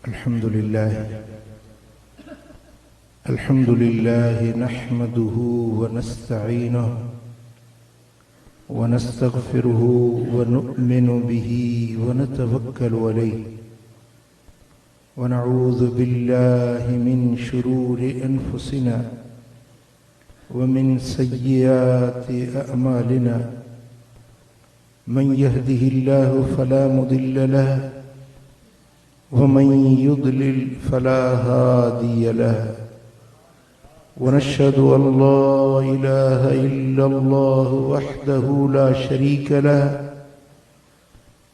अल्हम्दुलिल्लाह नहमदुहु व नस्तईनुहु व नस्तगफिरुहु व नु'मिनु बिही व नतवक्कलु अलैहि व नऊज़ु बिल्लाहि मिन शुरूरि अनफुसिना व मिन सय्यिआति अअमालिना मन यहदिहिल्लाहु फला मुदिल्ल लहु वमन युद्लिल फला हादिय लहु वनश्हदु अन ला इलाहा इल्लल्लाहु वहदहु ला शरीक लहु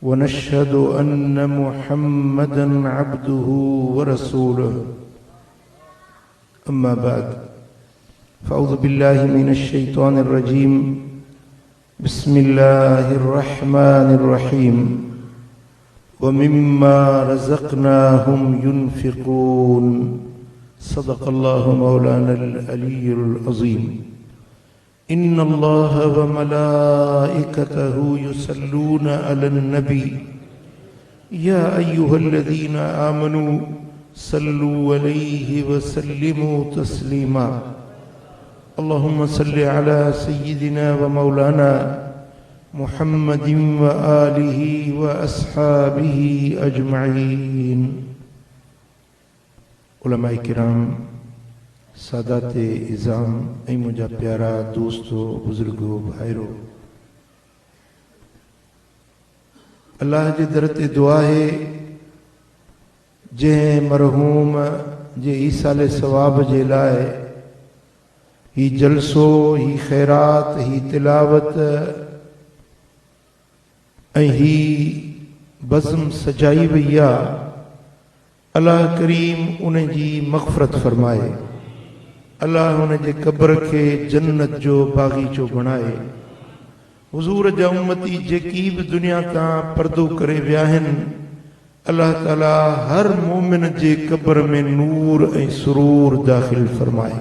वनश्हदु अन्न मुहम्मदन अब्दुहु व रसूलुहु अम्मा बाद फ़अऊज़ु बिल्लाहि मिनश शैतानिर रजीम बिस्मिल्लाहिर रहमानिर रहीम वमिम्मा रज़क़नाहुम युनफ़िक़ून सदक़ल्लाहु मौलानल अलीयुल अज़ीम इन्नल्लाह व मलाइकतहु युसल्लूना अलन नबी या अय्युहल्लज़ीना आमनू सल्लू अलैहि व सल्लिमू तस्लीमा अल्लाहुम्मा सल्लि अला सय्यिदिना व मौलाना मुहम्मदिन व आलिहि व अस्हाबिहि अजमईन। उलमाए किराम, सादाते इज़ाम ऐं मुंहिंजा प्यारा दोस्तो बुजुर्गो भाइरो, अल्लाह जे दर ते दुआ है जंहिं मरहूम जे ईसाले सवाब जे लाइ ही जलसो, ही खैरात, ही तिलावत ऐं ही बज़्म सजाई वई आहे, अल्लाह करीम उन जी मग़फ़रत फरमाए। अल्लाह उन जे क़ब्र खे जन्नत जो बाग़ीचो बणाए। हुज़ूर जा उम्मती जेकी बि दुनिया तां पर्दो करे विया आहिनि, अल्लाह ताला हर मोमिन जे क़ब्र में नूर ऐं सुरूर दाख़िल फरमाए।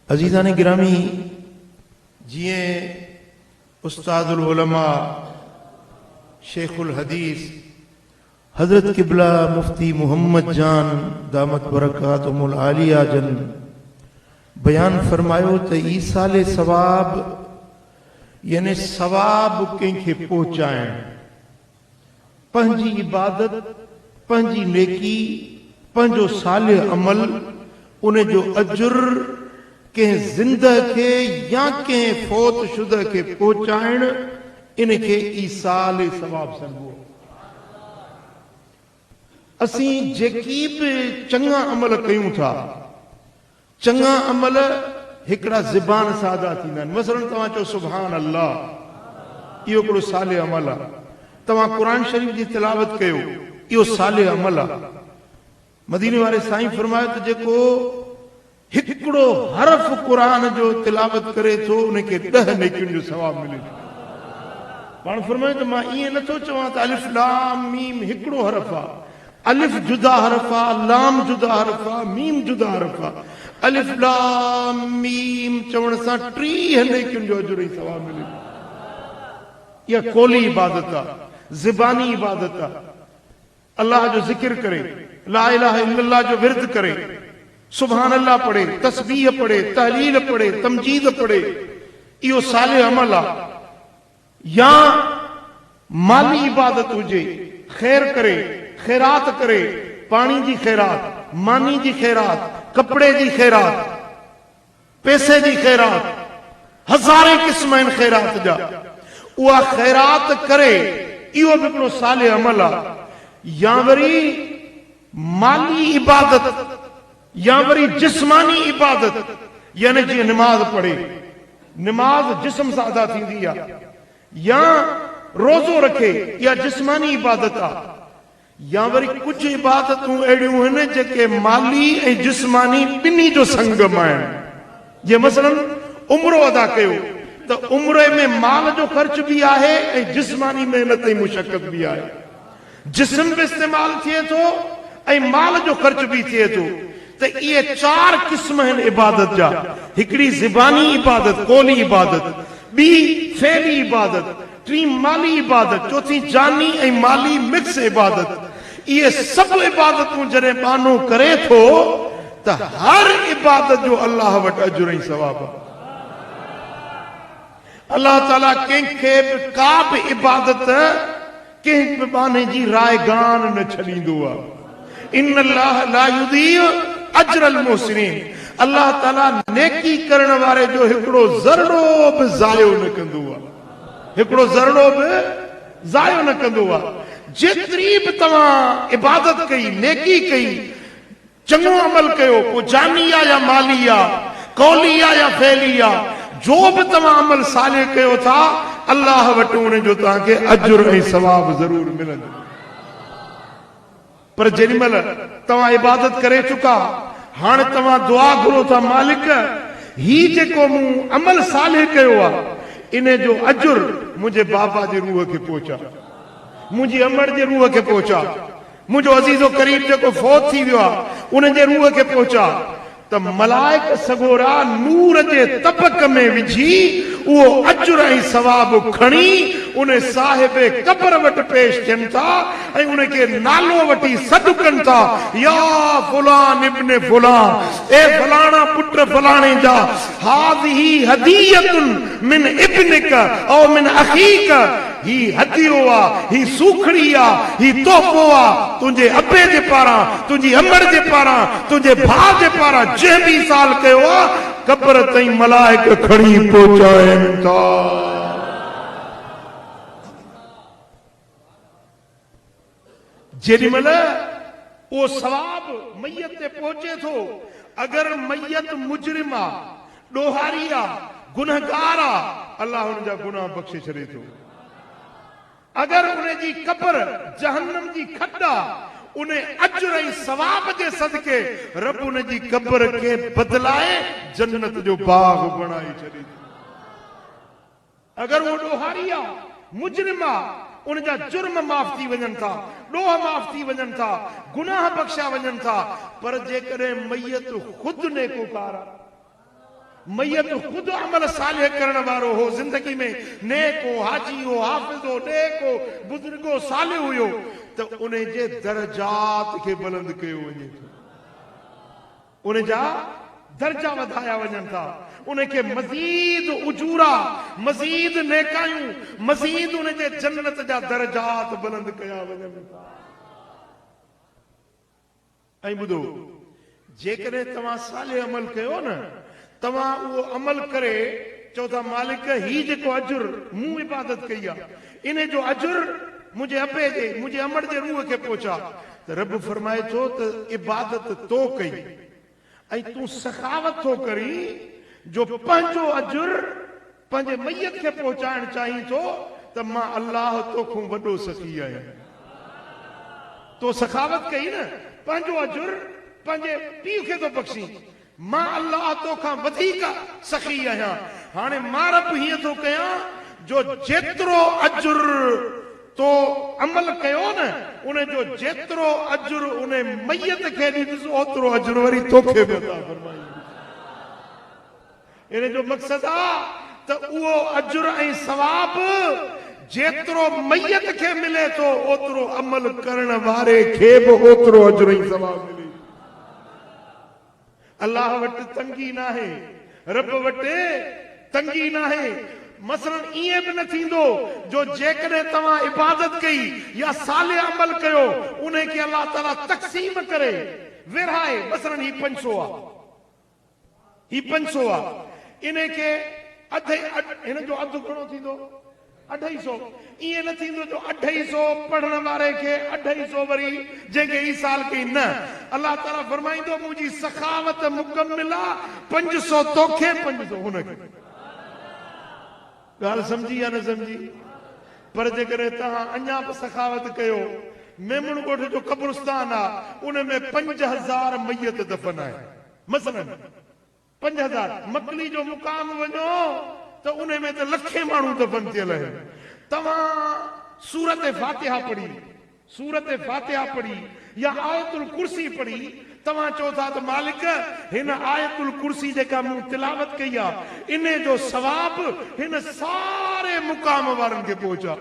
अज़ीज़ान गिरामी, जिए उस्तादुल उलमा शेखुल हदीस हजरत किबला मुफ्ती मोहम्मद जान दामत बरकातुहुल आलिया जन बयान फरमायो त ईसाले सवाब यानी सवाब कंहिंखे पहुचाइण, पंहिंजी इबादत, पंहिंजी नेकी, पंहिंजो सालिह अमल, उन जो अजुर कंहिं ज़िंदह खे या कंहिं फौत शुदा खे पहुचाइण, इनखे ईसाले सवाब सॾिबो। असीं जेकी बि चङा अमल कयूं था, चङा अमल हिकिड़ा ज़बान सां अदा थींदा आहिनि। मसलन तव्हां चओ सुभान अल्लाह, इहो हिकिड़ो सालिह अमल आहे। तव्हां क़ुरान शरीफ़ जी तिलावत कयो, इहो सालिह अमल आहे। मदीने वारे साईं फरमायो त जेको हिकिड़ो हरफ क़ुरान जो तिलावत करे थो, उनखे 10 नेकियुनि जो सवाब मिले थो। पाण फरमायो त मां ईअं नथो चवां त अलिफ लाम मीम हिकिड़ो हरफ आहे। अलिफ जुदा हरफ आहे, लाम जुदा हरफ आहे, मीम जुदा हरफ आहे। अलिफ लाम मीम चवण सां 30 नेकियुनि जो अजुर ऐं सवाब मिले थो। इहा कोली इबादत आहे, ज़बानी इबादत आहे। अल्लाह जो ज़िक्र करे, ला इलाहा इल्लल्लाह जो विर्द करे, सुभान अल्लाह पढ़े, तस्बीह पढ़े, तहलील पढ़े, तमजीद पढ़े, इहो सालिह अमल आहे। या माली इबादत हुजे, खैर करे, खैरात करे, पानी जी खैरात, मानी जी खैरात, कपड़े जी खैरात, पैसे जी खैरात, हज़ारे क़िस्म आहिनि खैरात जा। उहा खैरात करे, इहो बि हिकिड़ो सालिह अमल आहे। या वरी माली इबादत, या वरी जिस्मानी इबादत, यानी जीअं निमाज़ पढ़े, निमाज़ जिस्म सां अदा थींदी आहे। या रोज़ो रखे, या जिस्मानी इबादत आहे। या वरी कुछ इबादतूं अहिड़ियूं आहिनि जेके माली ऐं जिस्मानी ॿिन्ही जो संगम आहिनि। जीअं मसलन उम्रो अदा कयो त उम्रे में माल जो ख़र्च बि आहे ऐं जिस्मानी महिनत ऐं मुशक़त बि आहे। जिस्म बि इस्तेमाल थिए थो ऐं माल जो ख़र्च बि थिए थो। त इहे 4 क़िस्म आहिनि इबादत जा। हिकिड़ी ज़बानी इबादत, कोली इबादत, ॿी फेली इबादत, टी माली इबादत, चौथी जानी ऐं माली मिक्स इबादत। ये सब इबादतूं जॾहिं बानो करे थो त हर इबादत जो अल्लाह वटि अजुर ऐं सवाब। अल्लाह ताला कंहिंखे बि का बि इबादत कंहिं बि बाने जी रायगान न छॾींदो आहे। इन अल्लाह ला युदीउ अजरल मुहसिनीन। अल्लाह ताला नेकी करण वारे जो हिकिड़ो ज़रड़ो बि ज़ायो न कंदो आहे, हिकिड़ो ज़रड़ो बि ज़ायो न कंदो आहे। जेतिरी बि तव्हां इबादत कई, नेकी कई, चङो अमल कयो, पोइ जानी आहे या माली आहे, कौली आहे या फैली आहे, जो बि तव्हां अमल साले कयो था, अल्लाह वटि उन जो तव्हांखे अजुर ऐं सवाब ज़रूर मिलंदो। पर जेॾीमहिल तव्हां इबादत करे चुका, हाणे तव्हां दुआ घुरो था, मालिक ही जेको मूं अमल साले कयो आहे, इन जो अजुर मुंहिंजे बाबा जे रूह खे पहुचा, मुंहिंजी अमड़ जे रूह खे पहुचा, मुंहिंजो अज़ीज़ो करीब जेको फौत थी वियो आहे उन जे रूह खे पहुचा। त मलाइक सगोरा नूर जे तबक में विझी उहो अजुर ऐं सवाब खणी उन साहिब कब्र वटि पेश थियनि था ऐं उनखे नालो वठी सॾु कनि था, या फुलान इब्न फुलान, ए फलाणा पुट फलाणे जा, हाज़िही हदीयतुन मिन इब्निक औ मिन अखीक, ही हदियो आहे, ही सूखड़ी आहे, ही तोहफ़ो आहे तुंहिंजे अबे जे पारां, तुंहिंजी अमर जे पारां, तुंहिंजे भाउ जे पारां, जंहिं बि साल कयो आहे, कब्र ताईं मलाइक खणी पहुचाइनि था। जेॾीमहिल उहो सवाब मैयत ते पहुचे थो, अगरि मैयत मुजरिम आहे, ॾोहारी आहे, गुनहगार आहे, अल्लाह हुन जा गुनाह बख़्शे छॾे थो। अगरि उन जी कब्र जहन्नम जी खॾ आहे, उन अजुर ऐं सवाब जे सदके रब उन जी कब्र खे बदलाए जन्नत जो बाग बणाए छॾे थो। अगरि उहो ॾोहारी आहे, मुजरिम आहे, उन जा जुर्म माफ़ थी वञनि था, ॾोह माफ़ थी वञनि था, गुनाह बख़्शिया वञनि था। पर जेकॾहिं मैयत ख़ुदि नेकोकार आहे, मैयत ख़ुदि अमल सालिह करण वारो हो, ज़िंदगी में नेक हो, हाजी हो, हाफ़िज़ हो, नेक हो, बुज़ुर्गो सालिह हुयो, त उन जे दर्जात खे बुलंद कयो वञे थो, उन जा दर्जा वधाया वञनि था, उनखे मज़ीद उजूरा, मज़ीद नेकायूं, मज़ीद उन जे जन्नत जा दर्जात बुलंद कया वञनि था। ऐं ॿुधो, जेकॾहिं तव्हां सालिह अमल कयो न, तव्हां उहो अमल करे चओ था मालिक ही जेको अजुर मूं इबादत कई आहे, इन जो अजुर मुंहिंजे अबे जे, मुंहिंजे अमड़ जे रूह खे पहुचा, त रब फरमाए थो त इबादत तो कई ऐं तूं सखावत थो करी जो पंहिंजो अजुर पंहिंजे मैयत खे पहुचाइण चाहीं थो, त मां अल्लाह तोखां वॾो सखी आहियां। तो सखावत कई न, पंहिंजो अजुर पंहिंजे पीउ खे थो बख़्शी, मां अल्लाह तोखां वधीक सखी आहियां। हाणे मां रब हीअं थो कयां जो जेतिरो अजुर तो अमल कयो न, उन जो जेतिरो अजुर उन मैयत खे ॾींदुसि, ओतिरो अजुर वरी तोखे बि अता फरमाईंदुसि। इन जो मक़सदु आहे त उहो अजुर ऐं सवाब जेतिरो मैयत खे मिले थो, ओतिरो अमल करण वारे खे बि ओतिरो अजुर ऐं सवाब मिले। अल्लाह वटि तंगी न आहे, रब वटि तंगी न आहे। मसलन ईअं बि न थींदो जो जेकॾहिं तव्हां इबादत कई या साले अमल कयो, उन खे अल्लाह ताला तक़सीम करे विरहाए, मसलन ही 500 आहे, ही 500 आहे, इन खे हिन जो अधु घणो थींदो 250। ईअं न थींदो जो 250 पढ़ण वारे खे 250 वरी जंहिंखे ई साल कई, न। अल्लाह ताला फरमाईंदो मुंहिंजी सखावत मुकमिल आहे, 500 तोखे, 500 हुनखे। ॻाल्हि सम्झी या न सम्झी? पर जेकॾहिं तव्हां अञा बि सखावत कयो, मेमण ॻोठ जो क़ब्रिस्तान आहे, उन में 5000 मैयत दफ़न आहे, मसलन 5000। मकली जो मुक़ाम वञो त उन में त लखे माण्हू दफ़न थियल आहिनि। तव्हां सूरत फातिहा पढ़ी, सूरत फातिहा पढ़ी या आयतुल कुर्सी पढ़ी, तव्हां चओ था त मालिक हिन आयतुल कुर्सी जेका मूं तिलावत कई आहे, इन जो सवाब हिन सारे मुक़ाम वारनि खे पहुचा।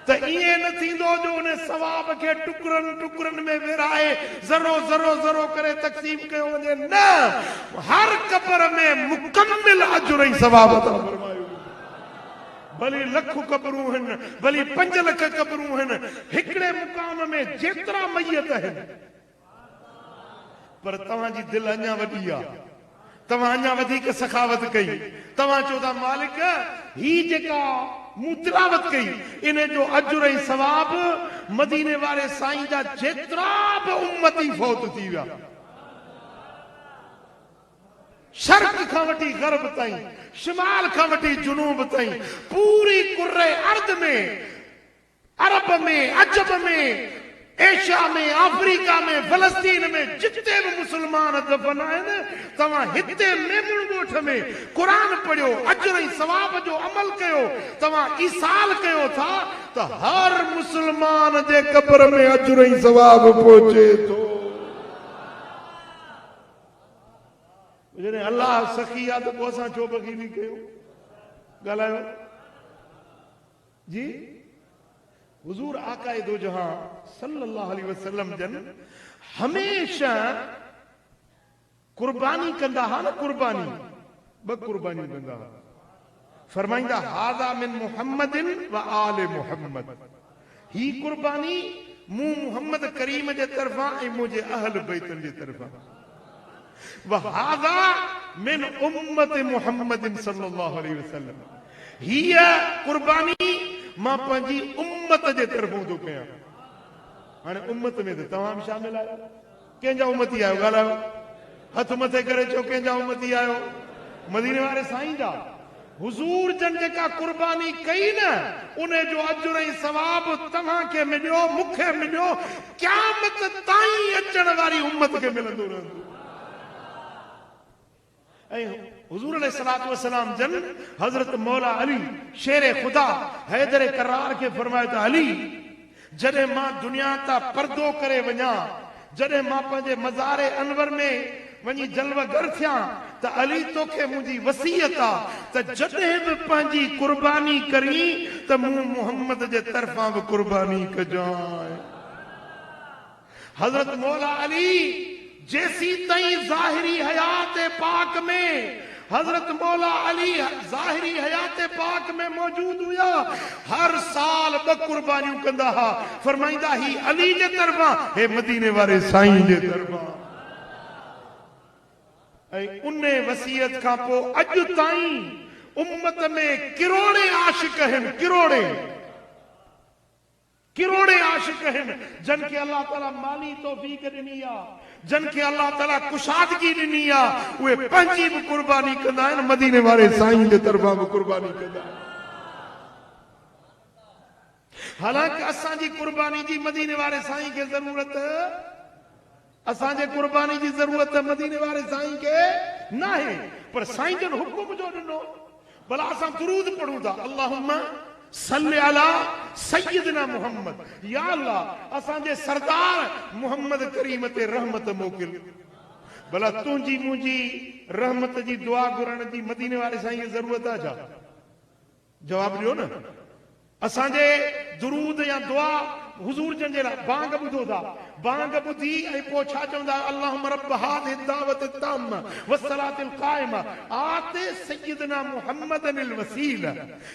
त त ईअं न थींदो जो उन सवाब खे टुकड़नि टुकड़नि में विराए ज़रो ज़रो ज़रो करे तक़सीम कयो वञे। न, हर क़ब्र में मुकम्मिल अजुर ऐं सवाब अता फरमायो। भली लख क़ब्रूं आहिनि, भली 5 लख क़ब्रूं आहिनि, हिकिड़े मुक़ाम में जेतिरा मैयत आहिनि, पर तव्हांजी दिलि अञा वॾी आहे, तव्हां अञा वधीक सखावत कई। तव्हां चओ था मालिक ही जेका मूं तिलावत कई इन जो अजुर ऐं सवाब मदीने वारे साईं जा जेतिरा बि उम्मती फौत थी विया, शर्क़ खां वठी गरब ताईं, शिमाल खां वठी जुनूब ताईं, पूरी कुर्रे अर्द में, अरब में, अजब में, एशिया में, अफ्रीका में, फलस्तीन में जिते भी मुसलमान दफन आहिनि, तव्हां हिते मेमण ॻोठ में क़ुरान पढ़ियो, अजुर ऐं सवाब जो अमल कयो, तव्हां ईसाल कयो था त हर मुसलमान जे क़ब्र में अजुर ऐं सवाब पहुचे थो। जॾहिं अल्लाह सखी आहे त पोइ असां छो बख़ीली कयूं? ॻाल्हायो जी। हुजूर आकाए दो जहां सल्लल्लाहु अलैहि वसल्लम जन हमेशा कुर्बानी कंदा हा न, कुर्बानी ब कुर्बानी कंदा हा। फरमाइंदा हादा मिन मुहम्मदिन व आले मुहम्मद, ही कुर्बानी मूं मुहम्मद करीम जे तरफ़ां ऐं मुंहिंजे अहल बैतन जे तरफ़ां। व हादा मिन उम्मत मुहम्मदिन सल्लल्लाहु अलैहि वसल्लम, हीअ कुर्बानी मां पंहिंजी उम्मत जे तरफ़ों थो कयां। हाणे उम्मत में त तव्हां बि शामिल आहियो। कंहिंजा उम्मती आहियो? ॻाल्हायो, हथ मथे करे चओ कंहिंजा उम्मती आहियो? मदीने वारे साईं जा। हुजूर जन जेका कुर्बानी कई न, उन जो अजुर ऐं सवाब तव्हांखे मिलियो, मूंखे मिलियो, क़यामत ताईं अचण वारी उम्मत खे मिलंदो रहंदो। ऐं हुजूर अलैहिस्सलातु वस्सलाम जन हज़रत मौला अली शेर खुदा हैदर करार खे फरमायो त अली, जॾहिं मां दुनिया तां पर्दो करे वञा, जॾहिं मां पंहिंजे मज़ार अनवर में वञी जलवगर थियां, त अली तोखे मुंहिंजी वसीयत आहे त जॾहिं बि पंहिंजी कुर्बानी करी त मूं मुहम्मद जे तरफ़ां बि कुर्बानी कजांइ। हज़रत मौला अली जैसी ताईं ज़ाहिरी हयात पाक में, हजरत मौला अली ज़ाहिरी हयात पाक में मौजूद हुया, हर साल 2 कुर्बानियूं कंदा हा। फरमाइंदा ही अली जे तरफ़ां, हे मदीने वारे साईं जे तरफ़ां। ऐं उन वसीयत खां पोइ अॼु ताईं उम्मत में किरोड़े आशिक आहिनि, किरोड़े आशिक आहिनि, जन खे अल्लाह ताला माली तौफीक ॾिनी आहे, जन खे अल्लाह ताला कुशादगी ॾिनी आहे, उहे पंहिंजी बि कुर्बानी कंदा आहिनि, मदीने वारे साईं जे तरफ़ां बि कुर्बानी कंदा आहिनि। हालांकि असांजी कुर्बानी जी मदीने वारे साईं खे ज़रूरत, असांजे कुर्बानी जी ज़रूरत मदीने वारे साईं खे न आहे, पर साईं जन हुकुम जो ॾिनो। भला असां दुरूद पढ़ूं था, अल्लाहुम्मा सल्ली अला सय्यदना मुहम्मद, या अल्लाह असांजे सरदार मुहम्मद करीम ते रहमत मोकिल। भला तुंहिंजी मुंहिंजी रहमत जी दुआ घुरण जी मदीने वारे साईं खे ज़रूरत आहे छा? जवाब ॾियो न। असांजे दुरूद या दुआ हुजूर जन जे लाइ बांग ॿुधो था, बांग ॿुधी ऐं पोइ छा चवंदा? अल्लाहुम्मा रब्ब हाज़िहि दावत ताम्मा वस्सलातिल क़ाइमा आते सय्यदना मुहम्मदनिल वसीला,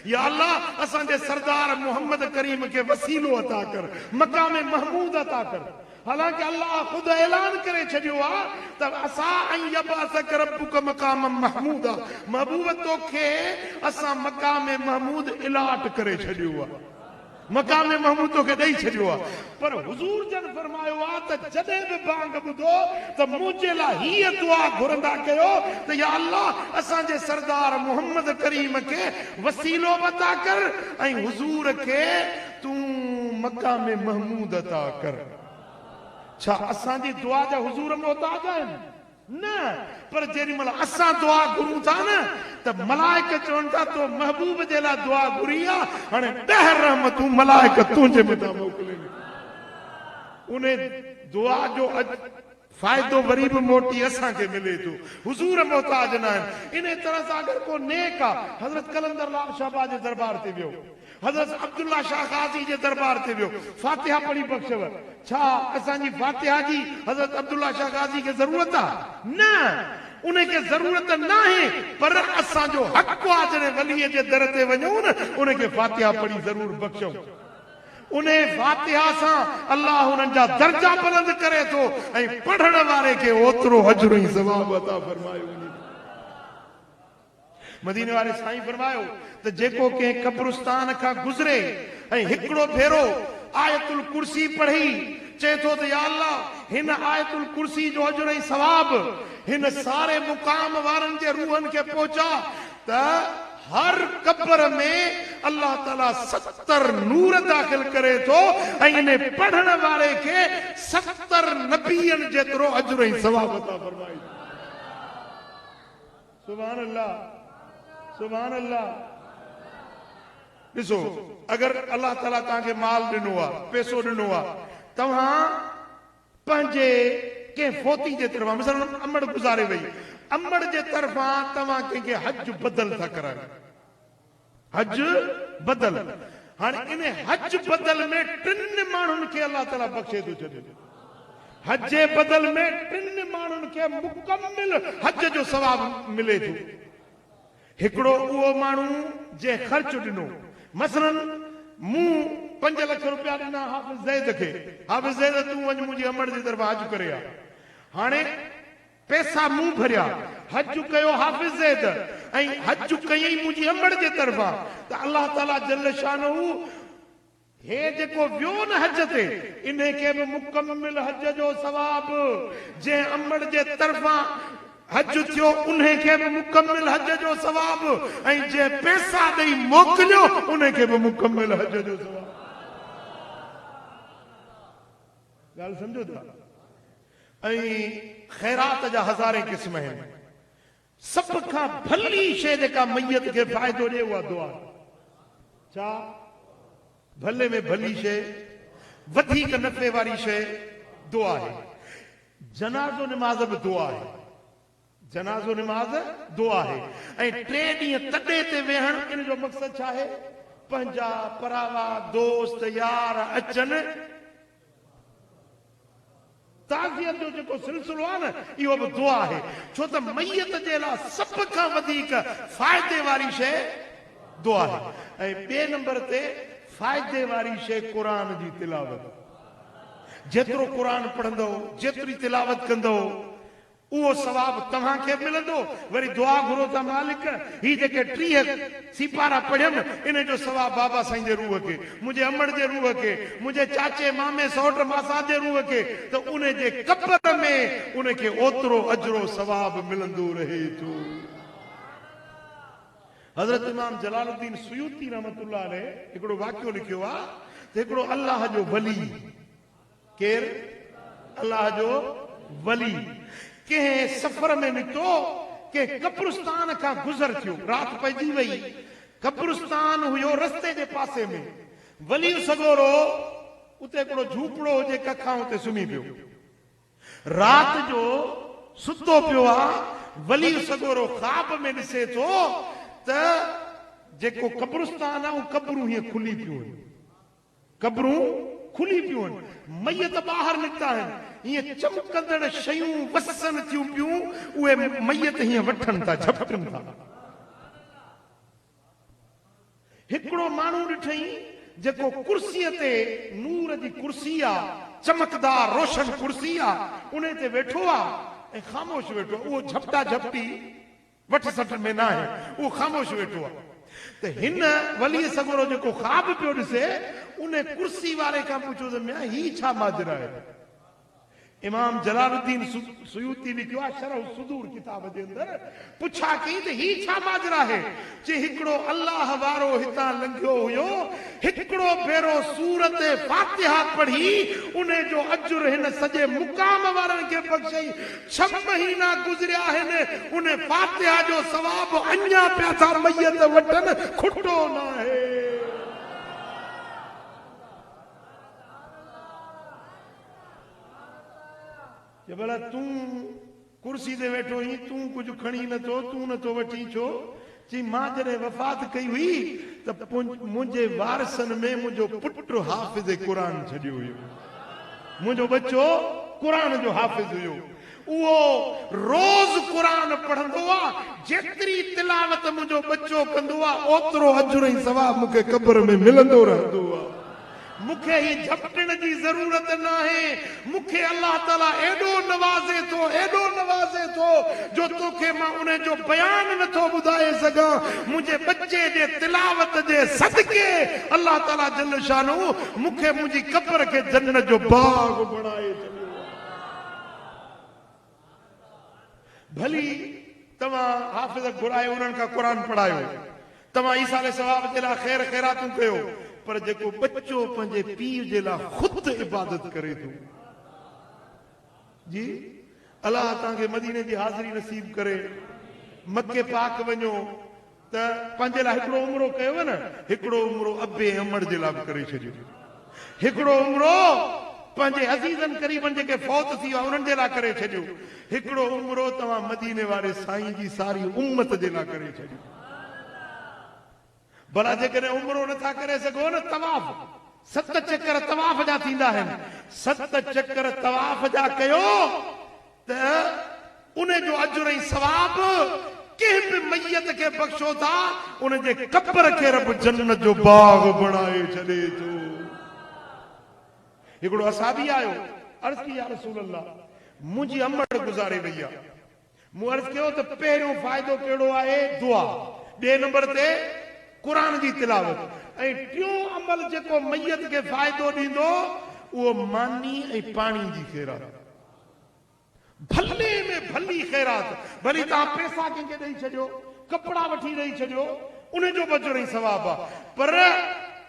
या अल्लाह असांजे सरदार मुहम्मद करीम खे वसीलो अता कर, मक़ाम महमूद अता कर। हालांकि अल्लाह खुद ऐलान करे छॾियो आहे त असा ऐं यबअसक रब्बुक मक़ाम महमूदा, महबूब तोखे असां मक़ाम महमूद इलाट करे छॾियो आहे, मक़ाम महमूद तोखे ॾेई छॾियो आहे। पर हुजूर जन फरमायो आहे त जॾहिं बि बांग ॿुधो त मुंहिंजे लाइ हीअ दुआ घुरंदा कयो त या अल्लाह असांजे सरदार मुहम्मद करीम खे वसीलो अता कर ऐं हुजूर खे तूं मक़ाम महमूद अता कर। छा असांजी दुआ जा हुजूर मोहताज आहिनि? न, पर जेॾी महिल असां दुआ घुरूं था न त मलाइक चवनि था तो महबूब जे लाइ दुआ घुरी आहे, हाणे 10 रहमतूं मलाइक तुंहिंजे मथां मोकिलिनि। उन दुआ जो फ़ाइदो वरी बि मोटी असांखे मिले थो। हुज़ूर मोहताज न आहिनि। इन तरह सां अगरि को नेक आहे, हज़रत कलंदर लाल शाहबा जे दरबार ते वियो, हज़रत अब्दुल्ला शाह गाज़ी जे दरबार ते वियो, फातिहा पढ़ी बख़्शव। छा असांजी फातिहा जी हज़रत अब्दुल्ला शाह गाज़ी खे ज़रूरत आहे? न, उनखे ज़रूरत न आहे, पर असांजो हक़ आहे जॾहिं वलीअ जे दर ते वञूं न, उनखे फातिहा पढ़ी ज़रूर बख़्शूं। उन फातिहा सां अल्लाह उन्हनि जा दर्जा बुलंद करे थो ऐं पढ़ण वारे खे ओतिरो अजर ऐं सवाब अता फरमायो। मदीने वारे साईं फरमायो त जेको कंहिं कब्रिस्तान खां गुज़रे ऐं हिकिड़ो भेरो आयतुल कुर्सी पढ़ी, चए थो त या अल्लाह हिन आयतुल कुर्सी जो अजर ऐं सवाब हिन सारे मुक़ाम वारनि जे रूहनि खे पहुचा, त हर कब्र में अल्लाह ताला 70 नूर दाखिल करे थो ऐं इन पढ़ण वारे खे 70 नबियनि जेतिरो अजर ऐं सवाब अता फरमाए। सुभान अल्लाह, सुभान अल्लाह। ॾिसो, अगरि अल्लाह ताला तव्हांखे माल ॾिनो आहे, पैसो ॾिनो आहे, तव्हां पंहिंजे कंहिं फोती जे तरफ़ां, मिसाल अमड़ गुज़ारे वई, अमड़ जे तरफ़ां तव्हां कंहिंखे हज बदल था करायो, हज बदल। हाणे इन हज बदल में 3 माण्हुनि खे अल्लाह ताला बख़्शे थो छॾे। हज जे बदल में 3 माण्हुनि खे मुकमिल हज जो सवाब मिले थो। हिकिड़ो उहो माण्हू जे ख़र्च ॾिनो, मसलन मूं 5 लख रुपया ॾिना हाफ़िज़ ज़ैद खे, हाफ़िज़ ज़ैद तूं वञ मुंहिंजी अमड़ जी तरफ़ां हज करे आ। हाणे पैसा मूं भरिया, हज कयो हाफ़िज़ ज़ैद ऐं हज कयई मुंहिंजी अमड़ जे तरफ़ां, त अल्लाह ताला जल शानहू हे जेको वियो न हज ते, इन खे बि मुकमिल हज जो सवाब, जंहिं अमड़ जे तरफ़ां हज थियो उन खे बि मुकमिल हज जो सवाब, ऐं जे पैसा ॾेई मोकिलियो उन खे बि मुकमिल हज जो सवाब। ॻाल्हि सम्झो था? ऐं ख़ैरात जा हज़ारे क़िस्म आहिनि। सब खां भली शइ जेका मैयत खे फ़ाइदो ॾिए उहा दुआ। छा? भले में भली शइ, वधीक नफ़े वारी शइ दुआ आहे। जनाज़ो निमाज़ बि दुआ आहे, जनाज़ो निमाज़ दुआ आहे। ऐं 3 ॾींहं तॾे ते वेहण, इन जो मक़सदु छा आहे? पंहिंजा परावा दोस्त यार अचनि, ताज़ियत जो जेको सिलसिलो आहे न, इहो बि दुआ आहे। छो त मैयत जे लाइ सभ खां वधीक फ़ाइदे वारी शइ दुआ आहे। ऐं ॿिए नंबर ते फ़ाइदे वारी शइ क़ुरान जी तिलावत। जेतिरो क़ुरान पढ़ंदो, जेतिरी तिलावत कंदो, उहो सवाब तव्हांखे मिलंदो। वरी दुआ घुरो था मालिक ही जेके 30 सिपारा पढ़ियमि, इन जो सवाब बाबा साईं जे रूह खे, मुंहिंजे अमड़ जे रूह खे, मुंहिंजे चाचे मामे सौट मासा जे रूह खे, त उन जे कब्र में उनखे ओतिरो अजरो सवाब मिलंदो रहे थो। हज़रत इमाम जलालुद्दीन सुयूती रहमतुल्लाह अलैह हिकिड़ो वाक़ियो लिखियो आहे त हिकिड़ो अल्लाह जो वली, केरु? अल्लाह जो वली कंहिं सफ़र में निकितो, कंहिं कब्रिस्तान खां गुज़र थियो, राति पइजी वई, कब्रिस्तान हुयो रस्ते जे पासे में, वली सगोरो उते हिकिड़ो झूपड़ो हुजे कखां उते सुम्ही पियो। राति जो सुतो पियो आहे, वली सगोरो ख़्वाब में ॾिसे थो त जेको कब्रिस्तान आहे उहो कब्रूं हीअं खुली पियूं आहिनि, कब्रूं खुली पियूं आहिनि, मैयत ॿाहिरि निकिता आहिनि, हीअं चमकंदड़ शयूं वसन थियूं पियूं, उहे मैयत हीअं वठनि था, झपटनि था। हिकिड़ो माण्हू ॾिठई जेको कुर्सीअ ते, नूर जी कुर्सी आहे, चमकदार रोशन कुर्सी आहे, उन ते वेठो आहे ऐं ख़ामोश वेठो, उहो झपटा झपटी वठ सठ में न आहे, उहो ख़ामोश वेठो आहे। त हिन वली सगोरो जेको ख़्वाब पियो ॾिसे, उन कुर्सी वारे खां पुछो त मियां ही छा माजरा आहे? इमाम जलालुद्दीन सुयूती लिखियो आहे शरह सुदूर किताब जे अंदर, पुछा कई त ही छा माजरा आहे? जे हिकिड़ो अल्लाह वारो हितां लंघियो हुयो, हिकिड़ो भेरो सूरत फातिहा पढ़ी, उन जो अजर हिन सॼे मुक़ाम वारनि खे बख़्शई। 6 महीना गुज़रिया आहिनि, उन फातिहा जो सवाब अञा पिया था मैयत वठनि, खुटो न आहे। ते भला तूं कुर्सी ते वेठो ही, तूं कुछ खणी नथो, तूं नथो वठी छो? चई मां जॾहिं वफ़ात कई हुई त मुंहिंजे वारसनि में मुंहिंजो पुटु हाफ़िज़ क़ुरान छॾियो हुयो, मुंहिंजो बच्चो क़ुरान जो हाफ़िज़ हुयो। उहो रोज़ क़ुरान पढ़ंदो आहे, जेतिरी तिलावत मुंहिंजो बच्चो कंदो आहे ओतिरो अजर ऐं सवाब मूंखे क़ब्र में मिलंदो रहंदो आहे। मूंखे ही झपटण जी ज़रूरत न आहे, मूंखे अल्लाह ताला एॾो नवाज़े थो जो तोखे मां उन जो बयान नथो ॿुधाए सघां। मुंहिंजे बच्चे जे तिलावत जे सदके अल्लाह ताला जल शानू मूंखे मुंहिंजी क़ब्र खे जन्नत जो बाग बणाए छॾियो। भली तव्हां हाफ़िज़ घुरायो, उन्हनि खां क़ुरान पढ़ायो, तव्हां ईसाले सवाब जे लाइ ख़ैर ख़ैरातूं कयो, पर जेको बच्चो पंहिंजे पीउ जे लाइ ख़ुदि इबादत करे थो, जी अल्लाह तव्हांखे मदीने जी हाज़िरी नसीब करे, मके पाक वञो त पंहिंजे लाइ हिकिड़ो उमिरो कयो न, हिकिड़ो उमिरो अबे अमड़ जे लाइ बि करे छॾियो, हिकिड़ो उमिरो पंहिंजे अज़ीज़नि क़रीबनि जेके फौत थी विया उन्हनि जे लाइ करे छॾियो, हिकिड़ो उमिरो तव्हां मदीने वारे साईं जी सारी उम्मत जे लाइ करे छॾियो। भला जेकॾहिं उमिरो नथा करे सघो न, तवाफ़ 7 चक्कर तवाफ़ जा थींदा आहिनि, 7 चक्कर तवाफ़ जा कयो त उन जो अजर ऐं सवाब कंहिं बि मैयत खे बख़्शो था, उन जे क़ब्र खे रब जन्नत जो बाग बणाए छॾे थो। हिकिड़ो असाबी आयो, अर्ज़ की या रसूल अल्लाह, मुंहिंजी अमड़ गुज़ारे वई आहे। मूं अर्ज़ कयो त पहिरियों फ़ाइदो कहिड़ो आहे? दुआ। ॿिए नंबर ते क़ुरान जी तिलावत, ऐं टियों अमल जेको मैयत खे फ़ाइदो ॾींदो उहो मानी ऐं पाणी जी ख़ैरात। भले में भली ख़ैरात, भली तव्हां पैसा कंहिंखे ॾेई छॾियो, कपिड़ा वठी ॾेई छॾियो, उन जो बि अजर ऐं सवाब आहे, पर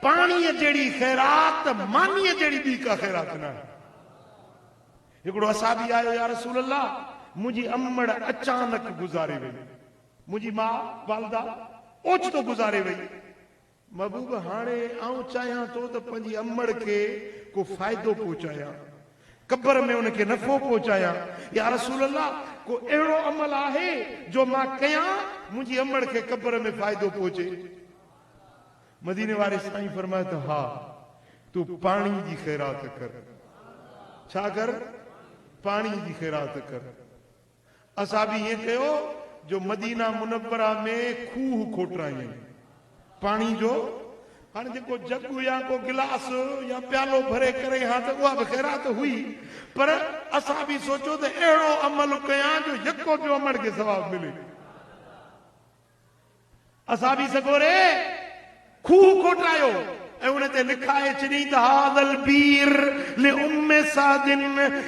पाणीअ जहिड़ी ख़ैरात, मानीअ जहिड़ी ॿी का ख़ैरात न आहे। हिकिड़ो असाबी आयो, या रसूल अल्लाह, मुंहिंजी अमड़ अचानक गुज़ारे वई, मुंहिंजी माउ वालदा ओचितो गुज़ारे वई। महबूब, हाणे आऊं चाहियां थो त पंहिंजी अमड़ खे को फ़ाइदो पहुचायां, क़ब्र में उनखे नफ़ो पहुचायां। या रसूल अल्लाह, को अहिड़ो अमल आहे जो मां कयां मुंहिंजी अमड़ खे क़ब्र में फ़ाइदो पहुचे? मदीने वारे साईं फरमाए त हा, तू पाणी जी ख़ैरात कर। छा कर? पाणी जी ख़ैरात कर। असां बि ईअं कयो जो मदीना मुनव्वरा में खूह खोटरायूं पाणी जो। हाणे जेको जग या को गिलास या प्यालो भरे करे हा त उहा बि ख़ैरात हुई, पर असां बि सोचो त अहिड़ो अमल कयां जो यको जो अमल खे सवाब मिले। असां बि सगोरे खूह खोटायो ऐं उन ते लिखाए छॾी त हाज़ल बीर ले उम्मे सादिन,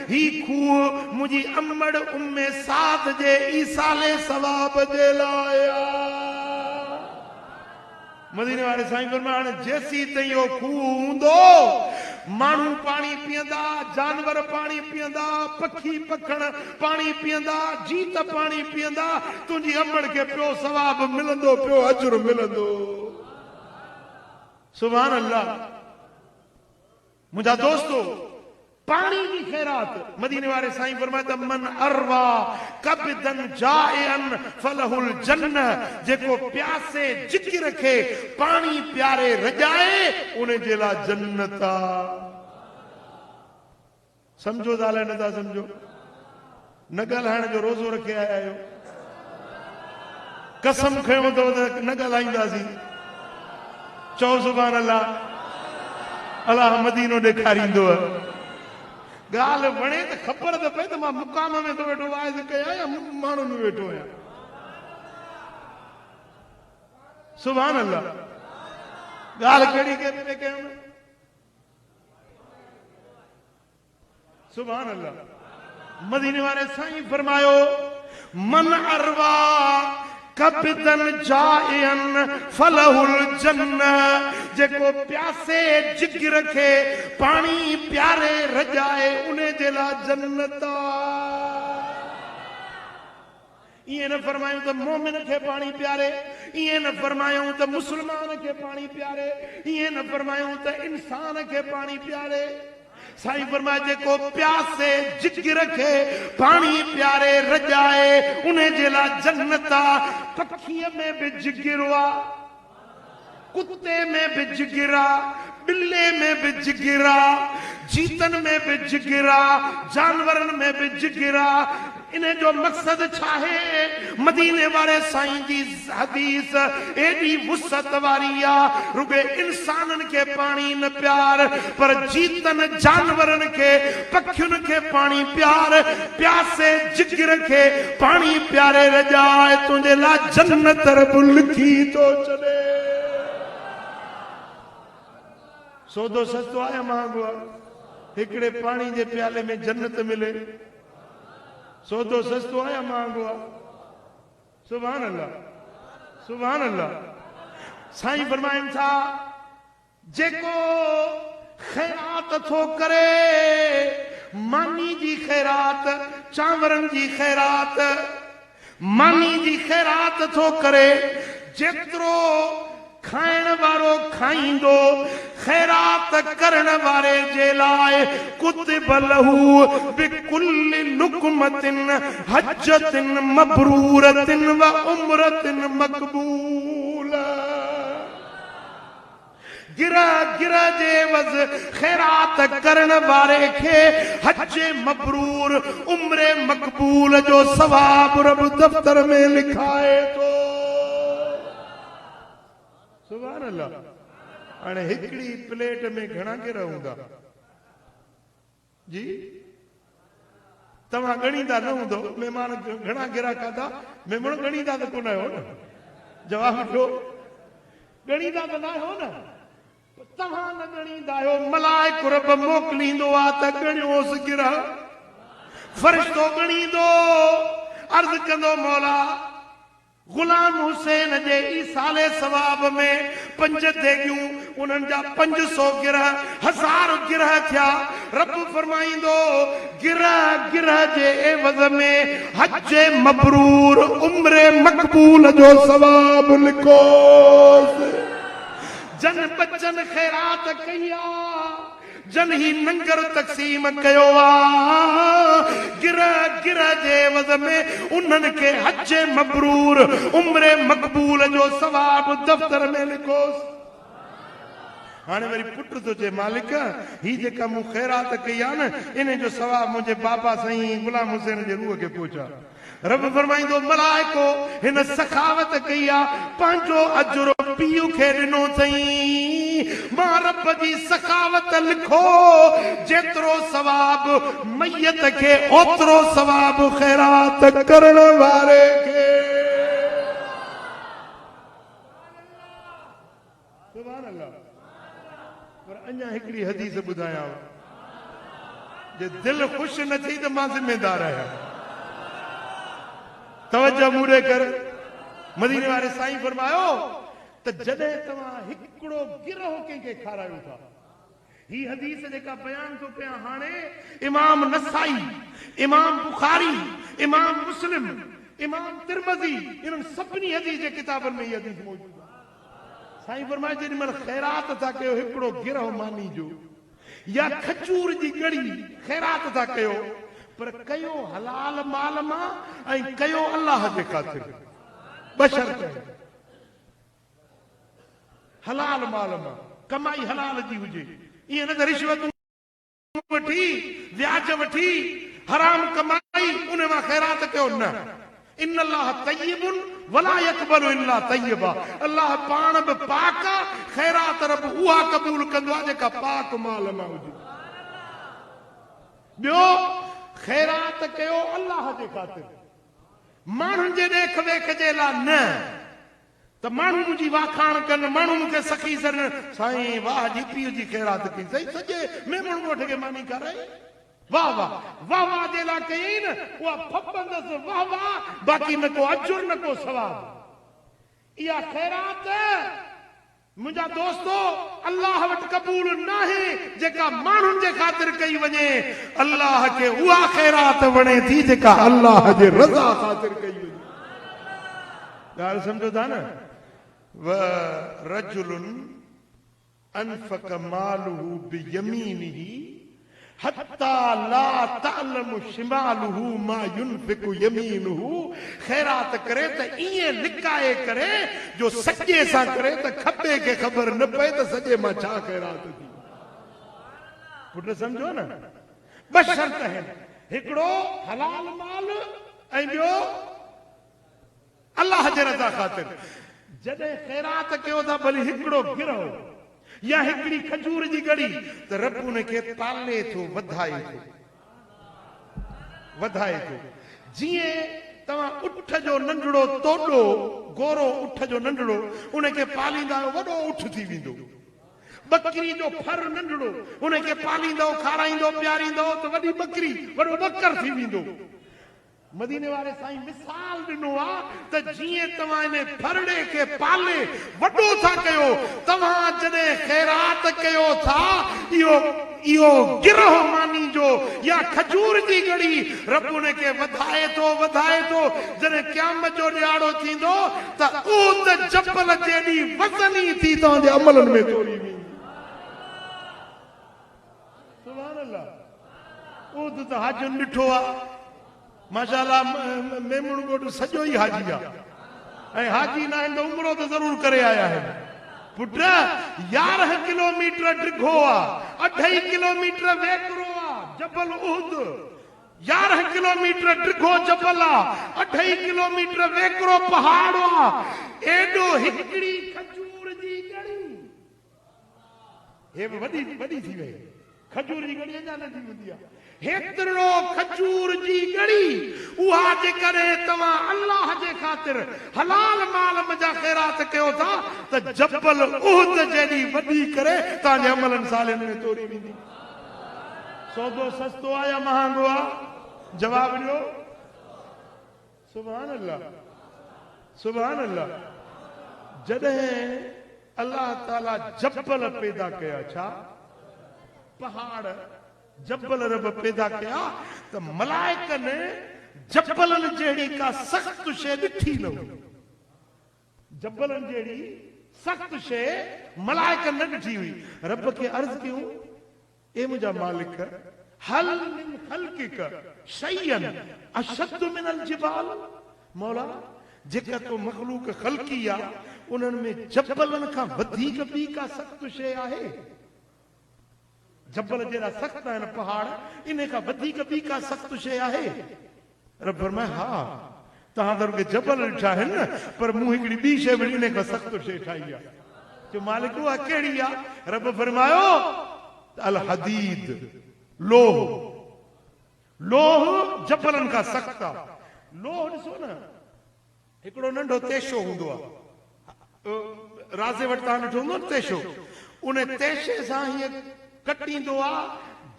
ही खूह मुंहिंजी अमड़ उम्मे साद जे ईसाले सवाब जे लाइ। मदीने वारे साईं फरमाया, जेसी ताईं इहो खूह हूंदो, माण्हू पाणी पीअंदा, जानवर पाणी पीअंदा, पखी पखण पाणी पीअंदा, जीत पाणी पीअंदा, तुंहिंजी अमड़ खे पियो सवाब मिलंदो, पियो अजर मिलंदो। सुभान अल्लाह। मुंहिंजा दोस्तो, पाणी जी ख़ैरात, मदीने वारे साईं फरमाया, मन अरवा कबदन जायन फलहुल जन्न, जेको प्यासे जिकी रखे पाणी प्यारे रजाए उन जे लाइ जन्नत आहे। समझो ॻाल्हि नथा समझो? न ॻाल्हाइण जो रोज़ो रखे आया आहियो, कसम खयो अथव त न ॻाल्हाईंदासीं। चओ सुभान अल्लाह। अल्लाह मदीनो ॾेखारींदो। ॻाल्हि वणे त ख़बर त पए त मां मुक़ाम में तो वेठो वाइज़ कयां या माण्हुनि में वेठो आहियां। सुभान अल्लाह। ॻाल्हि कहिड़ी कहिड़ी कयूं? सुभान अल्लाह। मदीने वारे साईं फरमायो, मन अरवा कबदन जायन फलहुल जन्न, जेको प्यासे जिग रखे पाणी प्यारे रजाए उन जे लाइ जन्नत। ईअं न फरमायूं त मोमिन खे पाणी प्यारे, ईअं न फरमायूं त मुस्लमान खे पाणी प्यारे, ईअं न फरमायूं त इंसान खे पाणी प्यारे। साईं फरमाए जेको प्यासे जिगर खे पानी प्यारे रजाए उन्हें जेला जन्नता पखीअ में भी जिगर आ कुत्ते में भी जिगरा बिल्ले में भी जिगरा जीतन में भी जिगरा जानवरन में भी जिगरा इन्हें जो मकसद छाहे मदीने वाले साईं जी हदीस एडी वुसत वारी आ रुगे इंसानन के पानी न प्यार पर जीतन जानवरन के पखियुन के पानी प्यार प्यासे जिगर के पानी प्यारे रजाए तुझे ला जन्नत रबुल की तो चले सौदो सस्तो आया मांगो हिकड़े पानी जे प्याले में जन्नत मिले सौदो सस्तो आया मांगो सुभान अल्लाह सुभान अल्लाह साईं फरमाइन था जेको खैरात थो करे मानी जी खैरात चांवरन जी खैरात मानी जी खैरात थो करे जेतिरो खाइण वारो खाईंदो खैरात करण वारे जे लाए कुतिब लहू बिकुल्लि लुकमतिन हज्जतिन मबरूरतिन व उम्रतिन मकबूल गिरा गिरा जे वज खैरात करण वारे खे हज मबरूर उम्रे मकबूल जो सवाब रब दफ्तर में लिखाए तो सुभान अल्लाह हाणे हिकड़ी प्लेट में घणा गिरा हूंदा जी तव्हां गणींदा न हूंदो महिमान घणा गिरा खाधा महिमान गणींदा त कोन आहियो न जवाब ॾियो गणींदा त न आहियो न तव्हां न गणींदा आहियो मलाइक रब मोकिलींदो आहे त गणियोसि गिरा फरिश्तो गणींदो अर्ज़ कंदो मौला गुलाम हुसैन जे ईसाले सवाब में 5 देगियूं उन्हनि जा 500 गिरह 1000 गिरह थिया रब फरमाईंदो गिरह गिरह जे एवज़ में हज मबरूर उम्रे मकबूल जो सवाब लिखो जन बच्चन खैरात कया जन ही नंगर तक़सीम कयो गिरह गिरह जे वज़ में उन्हनि के हज मबरूर उम्रे मकबूल जो सवाब दफ्तर में लिखोसि हाणे वरी पुट तो चे मालिक ही जेका मूं खैरात कई आहे न इन जो सवाब मुंहिंजे बाबा साईं गुलाम हुसैन जे रूह खे पहुचा रब फरमाईंदो मलाइको हिन सखावत कई आहे पंहिंजो अजर पीउ खे ॾिनो अथई मां रब जी सखावत लिखो जेतिरो सवाब मैयत खे ओतिरो सवाब खैरात करण वारे खे सुभान अल्लाह पर अञा हिकिड़ी हदीस ॿुधायां जे दिलि ख़ुशि न थी त मां ज़िम्मेदार आहियां तवज्जो मूरे कर मदीने वारे साईं फरमायो त जॾहिं तव्हां हिकिड़ो गिरह कंहिंखे खारायो था ही हदीस जेका बयान थो कयां हाणे इमाम नसाई इमाम बुखारी इमाम मुस्लिम इमाम तिरमज़ी इन्हनि सभिनी हदीस जे किताबनि में हीअ हदीस मौजूद आहे साईं फरमाए जेॾी महिल खैरात था कयो हिकिड़ो गिरह मानी जो या खजूर जी गड़ी खैरात था कयो पर कयो हलाल माल मां ऐं कयो अल्लाह जे ख़ातिर बशर हलाल माल मां कमाई हलाल जी हुजे ईअं न त रिश्वत वठी व्याज वठी हराम कमाई उन मां खैरात कयो न इन अल्लाह तय्यबुन वला यक़बलु इल्ला तय्यबा अल्लाह पाण बि पाक आहे खैरात रब उहा क़बूल कंदो आहे जेका पाक माल मां हुजे ॿियो खैरात कयो अल्लाह जे ख़ातिर माण्हुनि जे ॾेख वेख जे लाइ न त माण्हू मुंहिंजी वाखाण कनि माण्हू मूंखे सखी सॾनि साईं वाह जी पीउ जी खैरात कई सही सॼे महिमान ॻोठ खे मानी कराई वाह वाह वाह वाह जे लाइ कयई न उहा फपंदसि वाह वाह बाक़ी न को अजुर न को सवाब इहा खैरात मुंहिंजा दोस्तो अल्लाह वटि क़बूल न आहे जेका माण्हुनि जे ख़ातिर कई वञे अल्लाह खे उहा खैरात वणे थी जेका अल्लाह जे रज़ा ख़ातिर कई वञे ॻाल्हि सम्झो था न व रजुलुन अनफक मालुहु बियमीनिही हत्ता ला तालमु शिमालुहु मा युनफिकु यमीनुहु खैरात करे त इए लिकाए करे जो सजे सां करे त खबे के खबर न पए त सजे मां छा खैरात थी पुट समझो न बस शर्त है हिकड़ो हलाल माल ऐं ॿियो अल्लाह जे रज़ा ख़ातिर जॾहिं खैरात कयो था भली हिकड़ो गिरहो या हिकड़ी खजूर जी गड़ी त रब उनखे पाले थो वधाए थो जीअं तव्हां उठ जो नंढड़ो तोड़ो गोरो उठ जो नंढड़ो उनखे पालींदा वॾो उठ थी वेंदो बकरी जो फर नंढड़ो उनखे पालींदो खाराईंदो प्यारींदो त वॾी बकरी वॾो बकर थी वेंदो मदीने वाले साईं मिसाल ॾिनो आहे त जीअं तव्हां इन फरड़े खे पाले वॾो था कयो तव्हां जॾहिं खैरात कयो था इहो गिरह मानी जो या खजूर जी गड़ी रब उनखे वधाए थो जॾहिं क़यामत जो ॾियारो थींदो त ऊद जबल जेॾी वज़नी थी तव्हांजे अमलनि में तोड़ी वेंदी सुभान अल्लाह ऊद त हाजुन ॾिठो आहे माशाअल्लाह मेमून ॻोठ सॼो ई हाजी आहे ऐं हाजी न आहिनि त उमिरो त ज़रूर करे आया आहिनि पुट 11 किलोमीटर डिघो आहे 2.5 किलोमीटर वेकरो आहे जबल उहद 11 किलोमीटर डिघो जबल आहे 2.5 किलोमीटर वेकरो पहाड़ आहे एॾो हिकड़ी खजूर जी गड़ी हे वॾी थी वई खजूर जी गड़ी अञा नंढी हूंदी आहे हेतिरो खजूर जी गड़ी उहा जेकॾहिं तव्हां अल्लाह जे ख़ातिर हलाल माल जा खैरात कयो था त जबल उहद जेॾी वॾी करे तव्हांजे अमलनि सालनि में तोड़ी वेंदी सौदो सस्तो आहे या महांगो आहे जवाब ॾियो सुभान अल्लाह जॾहिं अल्लाह ताला जबल पैदा कया छा पहाड़ जबल रब पैदा कया त मलाइकनि जबलनि जहिड़ी का सख़्त शइ ॾिठी न हुई जबलनि जहिड़ी सख़्त शइ मलाइकनि न ॾिठी हुई रब खे अर्ज़ कयूं ए मुंहिंजा मालिक हल मिन ख़ल्क़िक शैयन अशद मिनल जिबाल मौला जेका तो मख़लूक ख़ल्क़ी आहे उन्हनि में जबलनि खां वधीक ॿी का सख़्त शइ आहे जबल जहिड़ा सख़्त आहिनि पहाड़ इन खां वधीक ॿी का सख़्त शइ आहे रब फरमाए हा तव्हां त रुॻो जबल ॾिठा आहिनि न पर मूं हिकिड़ी ॿी शइ बि इन खां सख़्त शइ ठाही आहे जो मालिक उहा कहिड़ी आहे रब फरमायो अल हदीद लोह जबलनि खां सख़्त आहे लोह ॾिसो न हिकिड़ो नंढो तेशो हूंदो आहे राज़े वटि तव्हां ॾिठो हूंदो न तेशो उन तेशे सां हीअं कटींदो आहे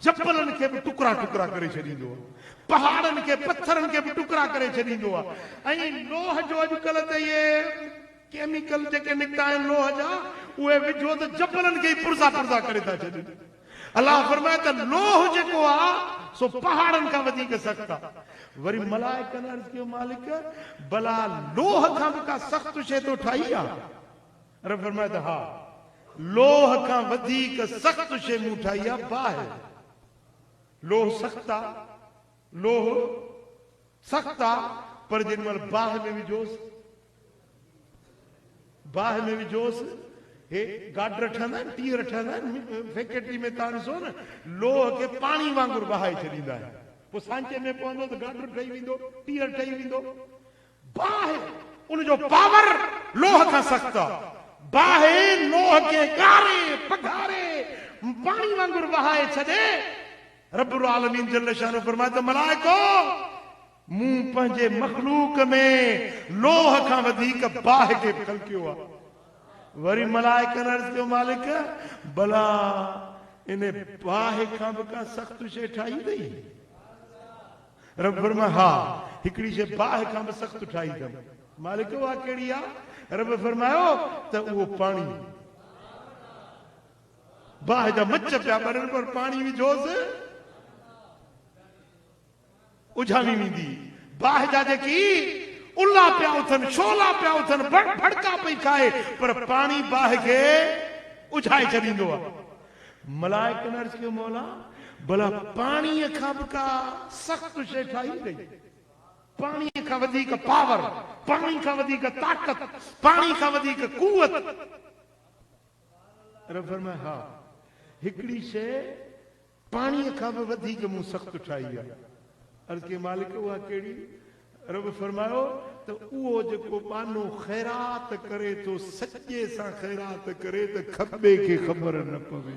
जबलनि खे बि टुकड़ा करे छॾींदो आहे पहाड़नि खे पत्थरनि खे बि टुकड़ा करे छॾींदो आहे ऐं लोह जो अॼुकल्ह त इहे केमिकल जेके निकिता आहिनि लोह जा उहे विझो त जबलनि खे पुरज़ा करे था छॾनि अलाह फरमाए त लोह जेको आहे सो पहाड़नि खां वधीक सख़्त आहे वरी मलाइकनि अर्ज़ कयो मालिक भला लोह खां बि का सख़्त शइ तो ठाही आहे रब फरमाए त हा लोह खां वधीक सख़्त शइ मूं ठाही आहे बाहि लोह सख़्त आहे पर जेॾीमहिल बाहि में विझोसि हे गाडर ठहंदा आहिनि टीर ठहंदा आहिनि फैक्ट्री में तव्हां ॾिसो न लोह खे पाणी वांगुरु बहाए छॾींदा आहिनि पोइ सांचे में पवंदो त गाडर ठही वेंदो टीर ठही वेंदो बाहि उनजो पावर लोह खां सख़्त आहे बाहि लोह खे ॻारे पघारे पाणी वांगुरु बहाए छॾे रब्बुल आलमीन जल्ल शानो फरमाए त मलाइको मूं पंहिंजे मखलूक में लोह खां वधीक बाहि खे खलकियो आहे वरी मलाइकनि अर्ज़ कयो मालिक भला इन बाहि खां बि का सख़्त शइ ठाही अथई रब फरमाए हा हिकिड़ी शइ बाहि खां बि सख़्त ठाही अथमि मालिक उहा कहिड़ी आहे रब फरमायो त उहो पाणी बाहि जा मच पिया ॿरनि पर पाणी विझोसि उझामी वेंदी बाहि जा जेकी उल्ला पिया उथनि शोला पिया उथनि भड़का पई खाए पर पाणी बाहि खे उझाए छॾींदो आहे मलाइकनि अर्ज़ कयो मौला भला पाणीअ खां बि का सख़्तु शइ ठाही गई, पाणीअ खां वधीक पावर, पाणी खां वधीक ताक़त, पाणी खां वधीक कुवत। रब फरमाए हा हिकिड़ी शइ पाणीअ खां बि वधीक मूं सख़्तु ठाही आहे। अर्ज़ कई मालिक उहा कहिड़ी? रब फरमायो त उहो जेको बानो ख़ैरात करे थो सॼे सां ख़ैरात करे त खॿे खे ख़बर न पवे।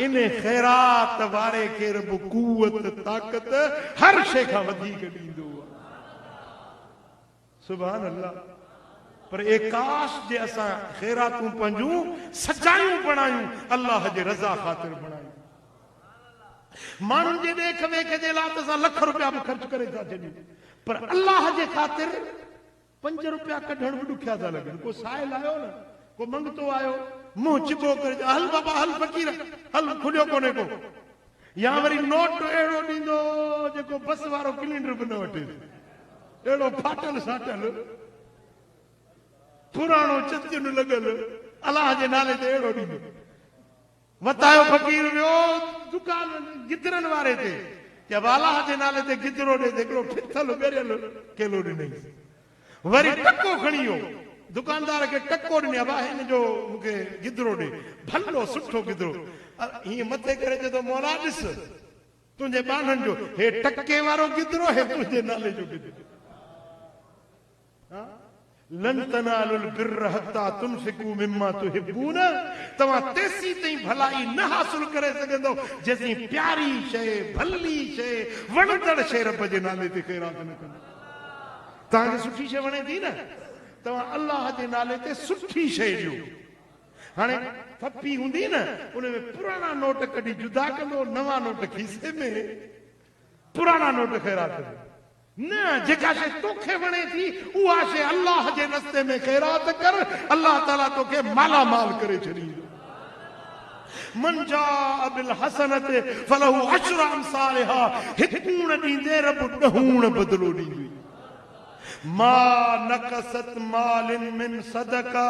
इन ख़ैरात वारे खे रब कुवत ताक़त हर शइ खां वधीक ॾींदो आहे। सुभान अल्लाह। पर काश जे असां ख़ैरातूं पंहिंजूं सचायूं बणायूं, अल्लाह जे रज़ा ख़ातिर बणायूं। माण्हुनि जे ॾेख वेख जे लाइ त असां लख रुपया बि ख़र्च करे था छॾियूं, पर अल्लाह जे ख़ातिर 5 रुपया कढण बि ॾुखिया था लॻनि। को साहिल आयो न, को मंगतो आयो, मुंहुं चिबो करे हल बाबा हल फ़क़ीर हल, खुलियो कोन्हे को, या वरी नोट अहिड़ो ॾींदो जेको बस वारो सिलेंडर बि न वठे, अहिड़ो फाटल साटल पुराणो चतियुनि लॻल, अलाह जे नाले ते अहिड़ो ॾींदो। वतायो फ़क़ीर वियो दुकान गिदरनि वारे ते, कि अब अलाह जे नाले ते गिदरो ॾे, हिकिड़ो फिथल ॻरियल केलो ॾिनई। वरी टको खणी वियो, दुकानदार खे टको ॾिनी, अब हिन जो मूंखे गिदरो ॾे, भलो सुठो गिदरो। हीअं मथे करे चए थो मौला ॾिस तुंहिंजे ॿाननि जो, हे टके वारो गिदरो, हे तुंहिंजे नाले जो गिदरो। लन तनालुल बिर्र हत्ता तुनफिकू मिम्मा तुहिब्बून। तव्हां तेसी ताईं भलाई न हासिल करे सघंदो जेसीं प्यारी शइ, भली शइ, वणंदड़ शइ रब जे नाले ते ख़ैरात न कंदो। तव्हांखे सुठी शइ वणे थी न, तव्हां अल्लाह जे नाले ते सुठी शइ ॾियो। हाणे फपी हूंदी न, उन में पुराणा नोट कढी जुदा कंदो, नवां नोट खीसे में, पुराणा नोट ख़ैरात कंदो न। जेका शइ तोखे वणे थी उहा शइ अल्लाह जे रस्ते में ख़ैरात कर, अल्लाह ताला तोखे मालामाल करे छॾींदो। मन जाअ बिल हसनत फलहु अशरु अमसालिहा। हिकूण ॾींदे रब 10 बदिलो ॾींदो। मा नकसत मालिन मिन सदका।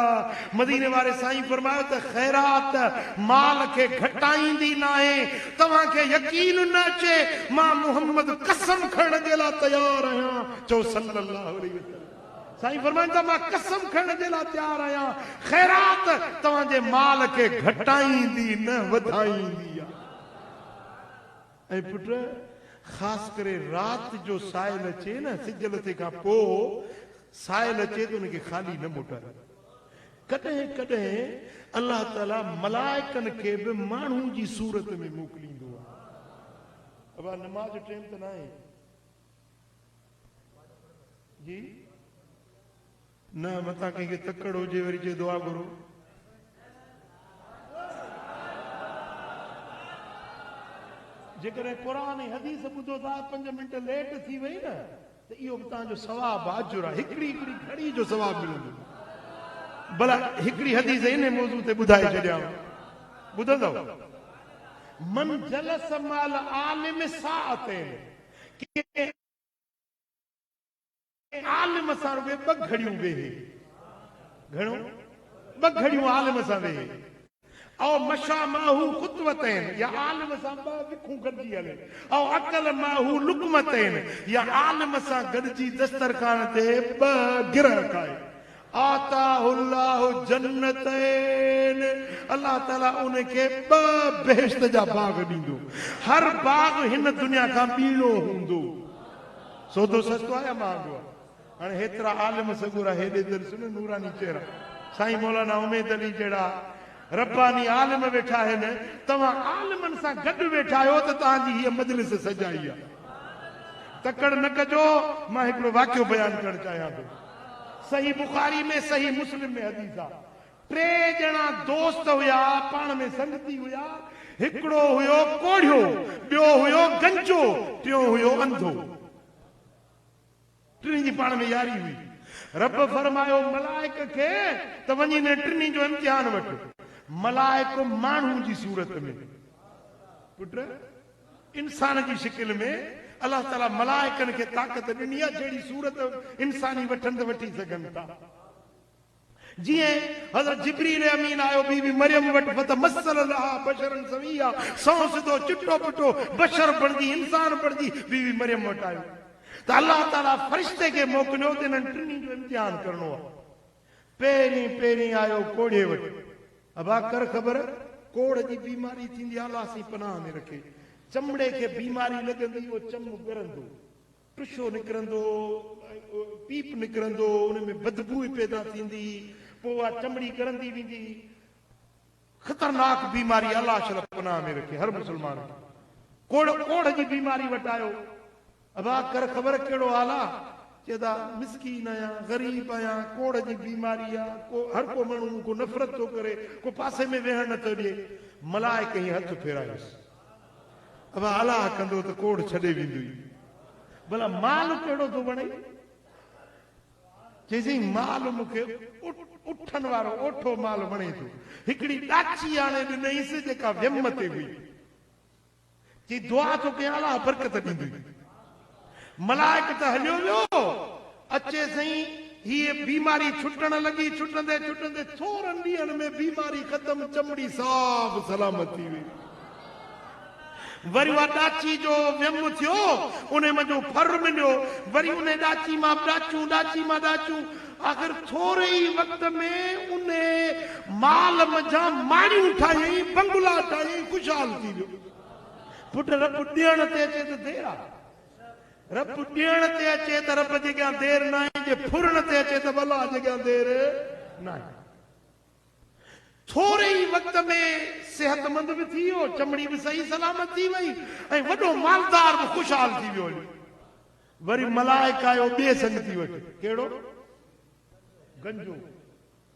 मदीने वारे साईं फरमायो त ख़ैरात माल खे घटाईंदी न आहे। तव्हांखे यकीन न अचे, मां मुहम्मद कसम खणण जे लाइ तयार आहियां, चओ सल्लल्लाहु अलैहि वसल्लम। साईं फरमाइनि था मां कसम खणण जे लाइ तयार आहियां, ख़ैरात तव्हांजे माल खे घटाईंदी न वधाईंदी आहे। ऐं पुट ख़ासि करे राति जो साइल अचे न, सिज लथे खां पोइ साइल अचे त उनखे ख़ाली न मोटाए। कॾहिं कॾहिं अल्लाह ताला मलाइकनि खे बि माण्हू जी सूरत में मोकिलींदो आहे। अब नमाज जो टाइम त न आहे जी, न मथां कंहिंखे तकड़ हुजे वरी चए दुआ घुरो। जेकॾहिं क़ुर ऐं हदीस ॿुधो था 5 मिंट लेट थी वई न, त इहो बि तव्हांजो सवाबु अजुर आहे, हिकिड़ी घड़ी जो सवाबु मिलंदो। भला हिकिड़ी हदीस इन मौज़ू ते ॿुधाए छॾियां, ॿुधंदव? मन जलस माल आलिम साअतैन, आलिम सां रुॻो 2 घड़ियूं वेहे, घणो 2 घड़ियूं आलिम सां वेहे। और मशा माहू खुतवतैन, या आलिम सां 2 विखूं गॾिजी हले। और अकल माहू लुकमतैन, या आलिम सां गॾिजी दस्तरखान ते 2 गिरह खाए। आताहुल्लाहु जन्नतैन, अल्लाह ताला उनखे 2 बेहश्त जा बाग ॾींदो। हर बाग हिन दुनिया खां ॿीणो हूंदो। सौदो सस्तो आहे या महांगो आहे? हाणे हेतिरा आलिम सगुरा हेॾे दर्श न, नूरानी चेहरा साईं मौलाना उमेद अली जहिड़ा रब्बानी आलिम वेठा आहिनि। तव्हां आलिमनि सां गॾु वेठा आहियो त तव्हांजी हीअ मजलिस सजाई आहे। तकड़ न कजो। मां हिकिड़ो वाक़ियो बयानु करणु चाहियां थो। सही बुखारी में, सही मुस्लिम में हदीस आहे। 3 ॼणा दोस्त हुया, पाण में संगती हुया। हिकिड़ो हुयो कोढ़ियो, ॿियो हुयो गंजो, टियों हुयो अंधो। 3 जी पाण में यारी हुई। रब फरमायो मलाइक खे त वञी न 3 जो इम्तिहान वठि। मलाइक माण्हू जी सूरत में, पुट इंसान जी शिकिल में अल्लाह ताला मलाइकनि खे ताक़त ॾिनी आहे, जहिड़ी सूरत इंसानी वठनि त वठी सघनि था। जिए हज़रत जिब्रील अमीन आयो बीबी मरियम वट फतमस्सल लहा बशरन सविया, सौ सिधो चिट्टो पिट्टो बशर बणजी इंसान बणजी बीबी मरियम वट आयो। त अल्लाह ताला फरिश्ते के मोकिलियो त इन्हनि टिनी जो इम्तिहान करणो आहे। पहिरीं पहिरीं आयो कोड़े वटि, अबा कर ख़बर कोड़ जी बीमारी थींदी, अल्लाह सी पनाह में रखे। चमड़े खे बीमारी लॻंदी, उहो चम ॻरंदो, टुशो निकिरंदो, पीप निकिरंदो, उन में बदबू पैदा थींदी, पोइ उहा चमड़ी ॻरंदी वेंदी। ख़तरनाक बीमारी, अल्लाह शल पनाह में रखे हर मुस्लमान। कोड़ कोड़ जी बीमारी वटि आयो, अबा कर ख़बर कहिड़ो हाल आहे? चेदा मिसकीन आहियां, ग़रीब आहियां, कोड़ जी बीमारी आहे, को हर को माण्हू मूंखो नफ़रत थो करे, को पासे में वेहण नथो ॾिए। मलाइक ई हथ फेरायुसि, अबा अलाह कंदो त कोड़ छॾे वेंदी। भला माल कहिड़ो थो वणे? चईसीं माल मूंखे उठण वारो ओठो माल वणे थो। हिकिड़ी ॾाची आणे ॾिनईसि जेका व्यम ते हुई, चई दुआ थो कयां अलाह बरकत ॾींदी। मलाइक त हलियो वियो, अचे सही हीअ बीमारी छुटण लॻी, छुटंदे छुटंदे थोरनि ॾींहंनि में बीमारी ख़तम, चमड़ी साफ़ सलामत थी वई। वरी उहा ॾाची जो व्यम थियो, उन मंझो फर मिलियो, वरी उन ॾाची मां ॾाचूं, ॾाची मां ॾाचूं, आख़िर थोरे ई वक़्त में उन माल मंझां माड़ियूं ठाहियईं, बंगला ठाहियईं, ख़ुशहाल थी वियो। पुट रब ॾियण ते अचे त देर आहे, रब ॾियण ते अचे त रब जे अॻियां देर न आहे, जे फुरण ते अचे त भला जे अॻियां देर न आहे। थोरे ई वक़्त में सेहतमंद बि थी वियो, चमड़ी बि सही सलामत थी वई, ऐं वॾो मालदार बि ख़ुशहाल थी वियो। वरी मलाइक आयो ॿिए संगती वटि, कहिड़ो? गंजो।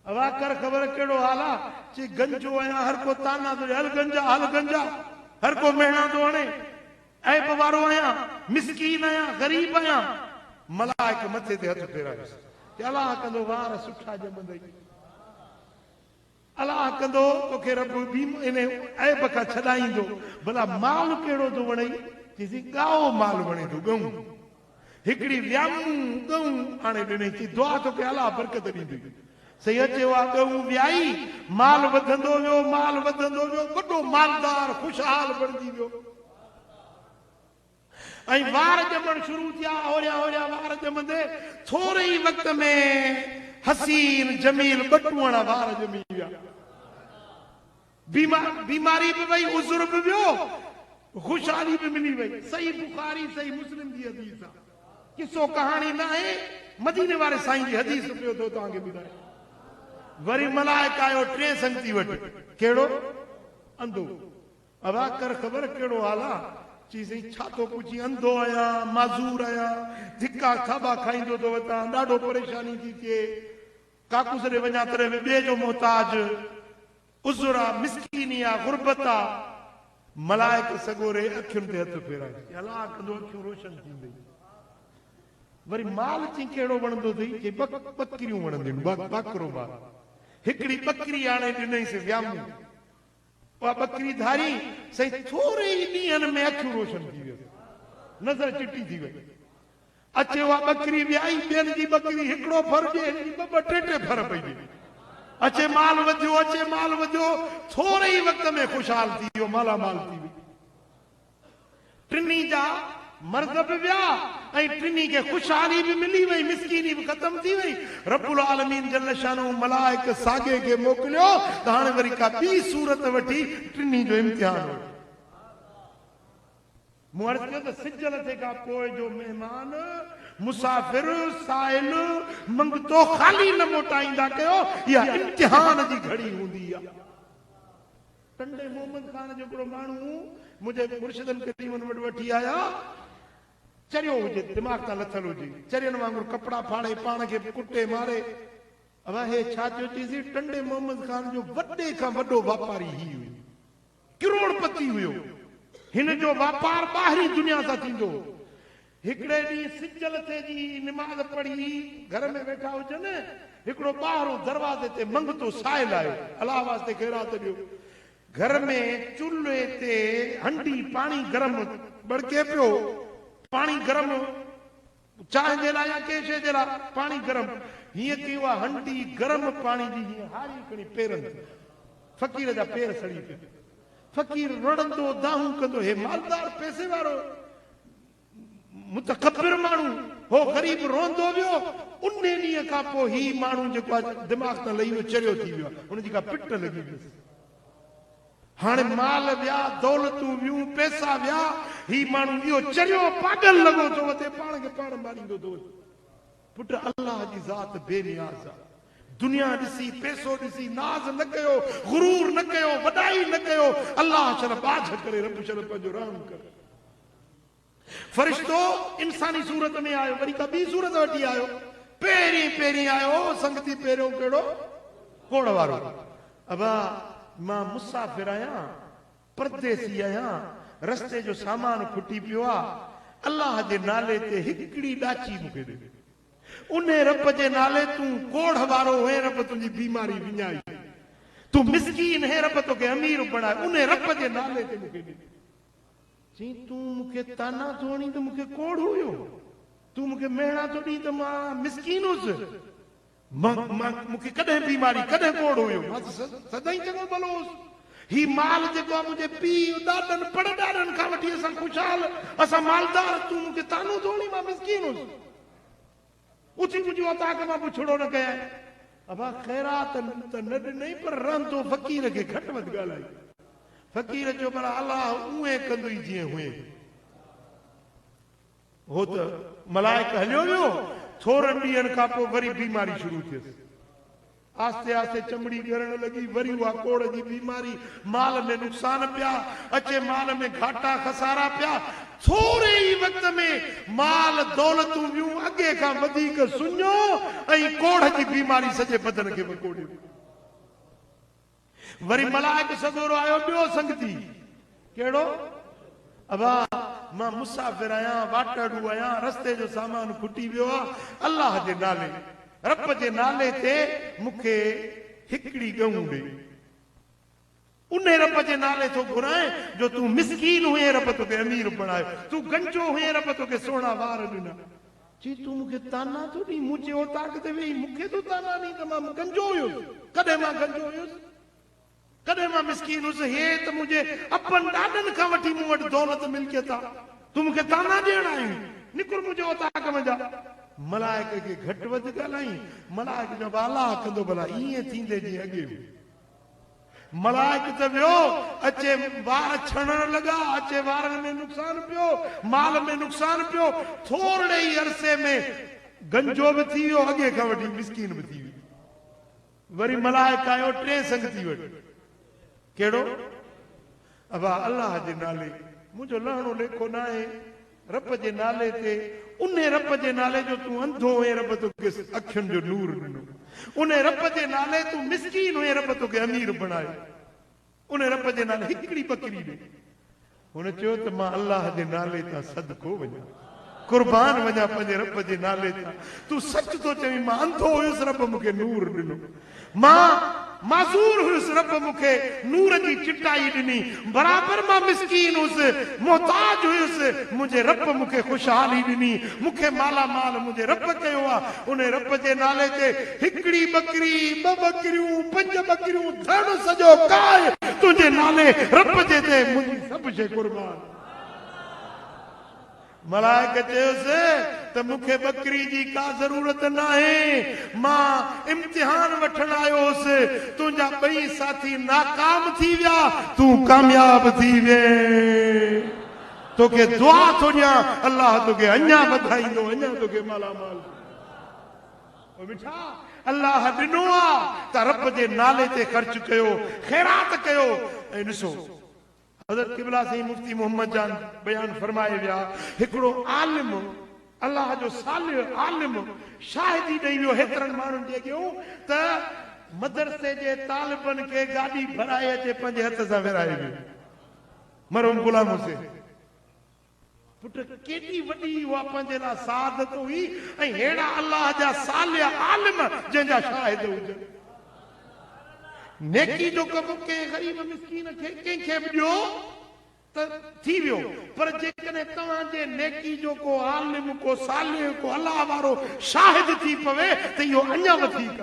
अवा कर ख़बर कहिड़ो हाल आहे? चई गंजो आहियां, हर को ताना थो ॾे, हल गंजा, हल गंजा, हर को मेणा थो हणे, ऐब वारो आहियां, मिसकीन आहियां, ग़रीब आहियां। मलाइक मथे ते हथ फेरायुसि, अलाह कंदो वार सुठा ॼमंदई, अलाह कंदो तोखे रब इन ऐब खां छॾाईंदो। भला माल कहिड़ो थो वणे? चईसीं ॻाओ माल वणे थो, ॻऊं। हिकिड़ी वियामूं ॻऊं हाणे ॾिनई, चई दुआ थो कयां अलाह बरकत ॾींदी। सही अचे उहा ॻऊं वियाई, माल वधंदो वियो, माल वधंदो वियो, वॾो मालदार ख़ुशहाल बणिजी वियो। ऐं वार ॼमण शुरू थिया, होरिया होरिया वार ॼमंदे थोरे ई वक़्त में हसीन जमील ॿटूअण वार ॼमी विया। बीमारी बि वई, उज़ुर बि वियो, ख़ुशहाली बि मिली वई। सही बुखारी सही मुस्लिम जी हदीस आहे, किसो कहाणी न आहे, मदीने वारे साईं जी हदीस पियो थो तव्हांखे ॿुधाए। वरी मलाइक आयो टे संगती वटि, कहिड़ो? अंधो। अवा कर ख़बर कहिड़ो हाल आहे? चईसीं छा थो पुछी? अंधो आहियां, माज़ूर आहियां, धिका थाबा खाईंदो थो वठां, ॾाढो परेशानी थी थिए, काकूस ॾे वञा तॾहिं बि ॿिए जो मोहताज, उज़ुर आहे, मिसकीनी आहे, गुरबत आहे। मलाइक सॻोरे अखियुनि ते हथ फेराए, अलाह कंदो अखियूं रोशन थींदई। वरी माल चई कहिड़ो वणंदो अथई? चई ॿकरियूं वणंदियूं, ॿकरो माल। हिकिड़ी ॿकरी हाणे ॾिनईसि वियामूं, उहा ॿकरी धारी, सही थोरे ई ॾींहंनि में अखियूं रोशन थी वियो, नज़र चिटी थी वई। अचे उहा ॿकरी वियाई, ॿियनि जी ॿकरी हिकिड़ो फर ॾे, ॿ टे टे फर पई ॾे। अचे माल वधियो, अचे माल वधियो, थोरे ई वक़्त में ख़ुशहाल थी वियो, मालामाल थी वई। टिनी जा मर्द बि विया, ऐं टिनी खे ख़ुशहाली बि मिली वई, मिसकीनी बि ख़तम थी वई। रब्बुल आलमीन जल शानो मलाइक साॻे खे मोकिलियो त हाणे वरी का ॿी सूरत वठी टिनी जो इम्तिहान वठो। मूं अर्ज़ु कयो त सिजल ते खां पोइ जो महिमान, मुसाफ़िर, साइल, मंगतो ख़ाली न मोटाईंदा कयो, इहा इम्तिहान जी घड़ी हूंदी आहे। टंडे मोहम्मद खान जो हिकिड़ो माण्हू मुंहिंजे मुर्शिदनि करीमनि वटि वठी आया, चरियो हुजे, दिमाग़ तां लथल हुजे, चरियनि वांगुरु कपिड़ा फाड़े, पाण खे कुटे मारे। अब हे छा थियो? चईसीं टंडे मोहम्मद खान जो वॾे खां वॾो वापारी ही हुयो, करोड़पति हुयो। हिन जो वापार ॿाहिरी दुनिया सां थींदो। हिकिड़े ॾींहुं सिजल ते जी निमाज़ पढ़ी घर में वेठा हुजनि, हिकिड़ो ॿाहिरों दरवाज़े ते मंगतो साइल आयो, अलाह वास्ते ख़ैरात ॾियो। घर में चुल्हे ते हंडी पाणी गरम बड़के पियो, पाणी गरम चांहि जे लाइ या कंहिं शइ जे लाइ पाणी गरम। हीअं कयो आहे हंडी गरम पाणी जी हीअं हारी खणी पेरनि फ़क़ीर जा पेर सड़ी पिया फ़क़ीर रड़ंदो दाहूं कंदो हे मालदार पैसे वारो मुतकब्बिर माण्हू हो ग़रीब रोंदो वियो उन ॾींहं खां पोइ ही माण्हू जेको आहे दिमाग़ तां लही वियो चरियो थी वियो आहे हुनजी का पिट लॻी वियसि हाणे माल विया दौलतूं वियूं पैसा विया ही माण्हू इहो चरियो पागल लॻो थो वठे पाण खे पाण मारींदो थो वञे पुट अल्लाह जी ज़ात बेनियाज़ आहे दुनिया ॾिसी पैसो ॾिसी नाज़ न कयो गुरूर न कयो वॾाई न कयो अल्लाह चल बाझ करे रब चल पंहिंजो रहम कर फरिश्तो इंसानी सूरत में आयो वरी का ॿी सूरत वठी आयो पहिरीं आयो संगती पहिरियों कहिड़ो कोड़ वारो अबा मां मुसाफ़िर आहियां परदेसी आहियां रस्ते जो सामान खुटी पियो आहे अल्लाह जे नाले ते हिकिड़ी ॾाची मूंखे ॾे उन रब जे नाले तूं कोड़ वारो हे रब तुंहिंजी बीमारी विञाई तूं मिसकीन हे रब तोखे अमीर बणाए उन रब जे नाले ते मूंखे ॾे चई तूं मूंखे ताना थो हणी त मूंखे कोड़ हुयो तूं मूंखे मेणा थो ॾी त मां मिसकीन हुयुसि मूंखे कॾहिं बीमारी कॾहिं कोड़ हुयो मां सदाईं चङो भलो हुयुसि ही माल जेको आहे मुंहिंजे पीउ ॾाॾनि पड़दारनि खां वठी असां ख़ुशहाल असां मालदार तूं मूंखे तानो थो हणी मां मिसकीन हुयुसि उची मुंहिंजो अता के मां पुछड़ो न कयां अबा ख़ैरात त न ॾिनई पर रहंदो फ़क़ीर खे घटि वधि ॻाल्हाई फ़क़ीर चयो भला अलाह उहे कंदुई जीअं हुए हो त मलाइक हलियो वियो थोरनि ॾींहंनि खां पोइ वरी बीमारी शुरू थियसि आस्ते आस्ते चमड़ी ॻरण लॻी वरी उहा कोड़ जी बीमारी माल में नुक़सान पिया अचे माल में घाटा खसारा पिया थोरे ई वक़्त में माल दौलतूं वियूं अॻे खां वधीक सुञो ऐं कोड़ जी बीमारी सॼे बदन खे वकोड़ियो वरी मलाइक सगोरो आयो ॿियो संगती कहिड़ो अबा मां मुसाफ़िर आहियां वाटड़ू आहियां रस्ते जो सामान खुटी वियो आहे अल्लाह जे नाले रब जे नाले ते मूंखे हिकिड़ी ॻऊं ॾे उन रब जे नाले थो घुराए जो तूं मिसकीन हुए रब तोखे अमीर बणायो तूं गंजो हुए रब तोखे सोना वार ॾिना चई तूं मूंखे ताना थो ॾी मूं चयो ताक़त वेही मूंखे तूं ताना ॾी त मां गंजो हुयुसि कॾहिं मां गंजो हुयुसि कॾहिं मां मिसकीन हुयुसि हे त मुंहिंजे अपनि ॾाॾनि खां वठी मूं वटि दौलत मिल्कियत आहे तूं मूंखे ताना ॾियण आहीं निकुर मुंहिंजो ताक़त में जा मलाइक खे घटि वधि ॻाल्हाई मलाइक जो अलाह कंदो भला ईअं थींदे जीअं अॻे मलाइक त वियो अचे वार छणण लॻा अचे वारनि में नुक़सान पियो माल में नुक़सान पियो थोरे ई अरसे में गंजो बि थी वियो अॻे खां वठी मिसकीन बि थी वियो वरी मलाइक आयो टे संगती वटि कहिड़ो अबा अल्लाह जे नाले मुंहिंजो लहणो लेखो न आहे रब जे नाले ते उन रब जे नाले जो तूं अंधो हुए रब तोखे अखियुनि जो नूर ॾिनो उन रब जे नाले तूं मिसकीन हुए रब तोखे अमीर बणायो उन रब जे नाले हिकिड़ी बकरी ॾे हुन चयो त मां अल्लाह जे नाले तां सदको वञा कुर्बान वञा पंहिंजे रब जे नाले तां तूं सच थो चवीं मां अंधो हुयुसि रब मूंखे नूर ॾिनो मां माज़ूर हुयुसि रब मूंखे नूर जी चिटाई ॾिनी बराबरि मां मिसकीन हुयुसि मोहताज हुयुसि मुंहिंजे रब मूंखे ख़ुशहाली ॾिनी मूंखे माला माल मुंहिंजे रब कयो आहे उन रब जे नाले ते हिकिड़ी बकरी ॿ बकरियूं 5 बकरियूं धन सॼो काय तुंहिंजे नाले रब जे ते मुंहिंजी सभु शइ कुर्बान मलाइक चयोसि त मूंखे बकरी जी का ज़रूरत न आहे मां इम्तिहान वठण आयो हुउसि तुंहिंजा ॿई साथी नाकाम थी विया तूं कामयाब थी वे तोखे दुआ थो ॾियां अल्लाह तोखे अञा वधाईंदो अञा तोखे मालामाल मिठा अल्लाह ॾिनो आहे त रब जे नाले ते ख़र्च कयो ख़ैरात कयो ऐं ॾिसो हज़रत क़िबला साईं मुफ्ती मोहम्मद जान बयान फरमाए विया हिकिड़ो आलिम अल्लाह जो सालिह आलिम शाहिदी ॾेई वियो हेतिरनि माण्हुनि जे अॻियां त मदरसे जे तालिबनि खे गाॾी भराए अचे पंहिंजे हथ सां विराए वियो मरहूम गुलाम हुसैन पुट केॾी वॾी उहा पंहिंजे लाइ सादत हुई ऐं अहिड़ा अल्लाह जा सालिह आलिम जंहिंजा शाहिद हुजनि नेकी जो कमु कंहिं ग़रीब मिसकीन खे कंहिंखे बि ॾियो थी वियो। पर जेकॾहिं तव्हांजे नेकी जो को आलिम को सालिह को अलाह वारो शाहिद थी पवे त इहो अञा वधीक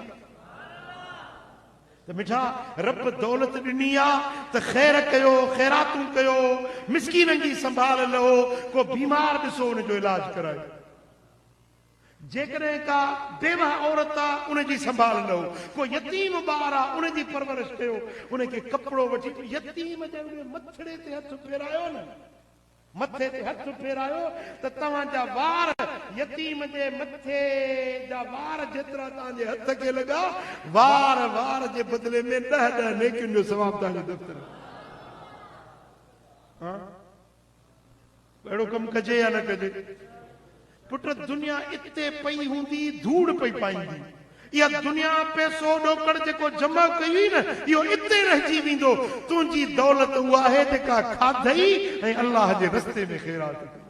त मिठा रब दौलत ॾिनी आहे त ख़ैर कयो, ख़ैरातूं कयो, मिसकीननि जी संभाल लो, को बीमार ॾिसो उनजो इलाज करायो। जेकॾहिं का बेवा औरत आहे उनजी संभाल लो, को यतीम ॿार आहे उनजी परवरिश कयो, उनखे कपिड़ो वठी यतीम जे मथड़े ते हथ फेरायो न, मथे ते हथ फेरायो त तव्हांजा वार यतीम जे मथे जा वार जेतिरा तव्हांजे हथ खे लॻा, वार वार जे बदिले में 10 नेकियुनि जो सवाब तव्हांजे दफ़्तर। अहिड़ो कमु कजे या न कजे? पुट दुनिया इते पई हूंदी धूड़ पई पाईंदी, इहा दुनिया पैसो ॾोकड़ जेको जमा कई न इहो इते रहिजी वेंदो। तुंहिंजी दौलत उहा आहे जेका खाधई ऐं अल्लाह जे रस्ते में ख़ैरात कई।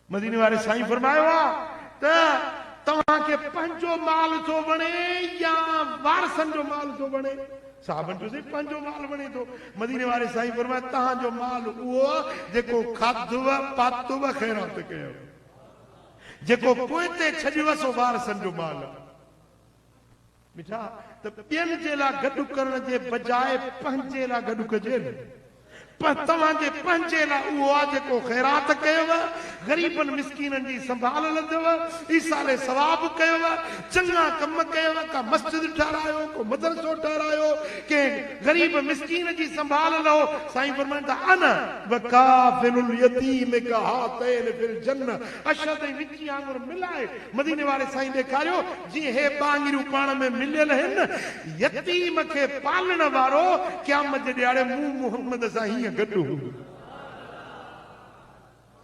मदीने वारे साईं फरमायो आहे त तव्हांखे पंहिंजो माल थो वणे या वारसनि जो माल थो वणे? साहबनि चयोसीं पंहिंजो माल वणे थो। मदीने वारे साईं फरमायो तव्हांजो माल उहो जेको खाधव पातव ख़ैरात कयो, जेको पोइ ते छॾियो सो वारसनि जो माल। मिठा त ॿियनि जे लाइ गॾु करण जे बजाए पंहिंजे लाइ गॾु कजे न। तव्हांजे पंहिंजे लाइ उहो आहे जेको ख़ैरात कयव, ग़रीबनि मिसकीननि जी संभाल लधव, ईसाले सवाब कयव, चङा कम कयव, का मस्जिद ठारायो, को मदरसो ठारायो, के ग़रीब मिसकीन जी संभाल लो। साईं फरमाइनि था अन वकाफिलुल यतीम का हातैन फिल जन्नह, अशद ऐं विची आंगुर मिलाए मदीने वारे साईं ॾेखारियो जीअं हे ॿांगिरियूं पाण में मिलियल आहिनि। यतीम खे पालण वारो क़यामत जे ॾियारे मूं मुहम्मद सां हीअं गॾु हूंदो।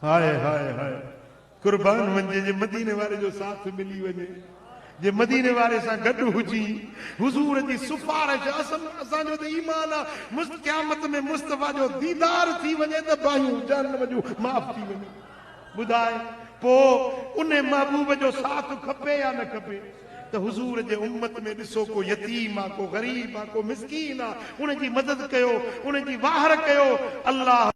हाय हाय हाय कुर्बान वञे जे मदीने वारे जो साथ मिली वञे, जे मदीने वारे सां गॾु हुजी हुजूर जी सिफारिश असांजो त ईमान आहे। क़यामत में मुस्तफ़ा जो दीदार थी वञे त बाहियूं जहन्नम जूं माफ़ थी वञे। ॿुधाए पोइ उन महबूब जो साथ खपे या न खपे? त हुजूर जे उम्मत में ॾिसो को यतीम आहे, को ग़रीब आहे, को मिसकीन आहे, उनजी मदद कयो, उनजी वाहर कयो। अल्लाह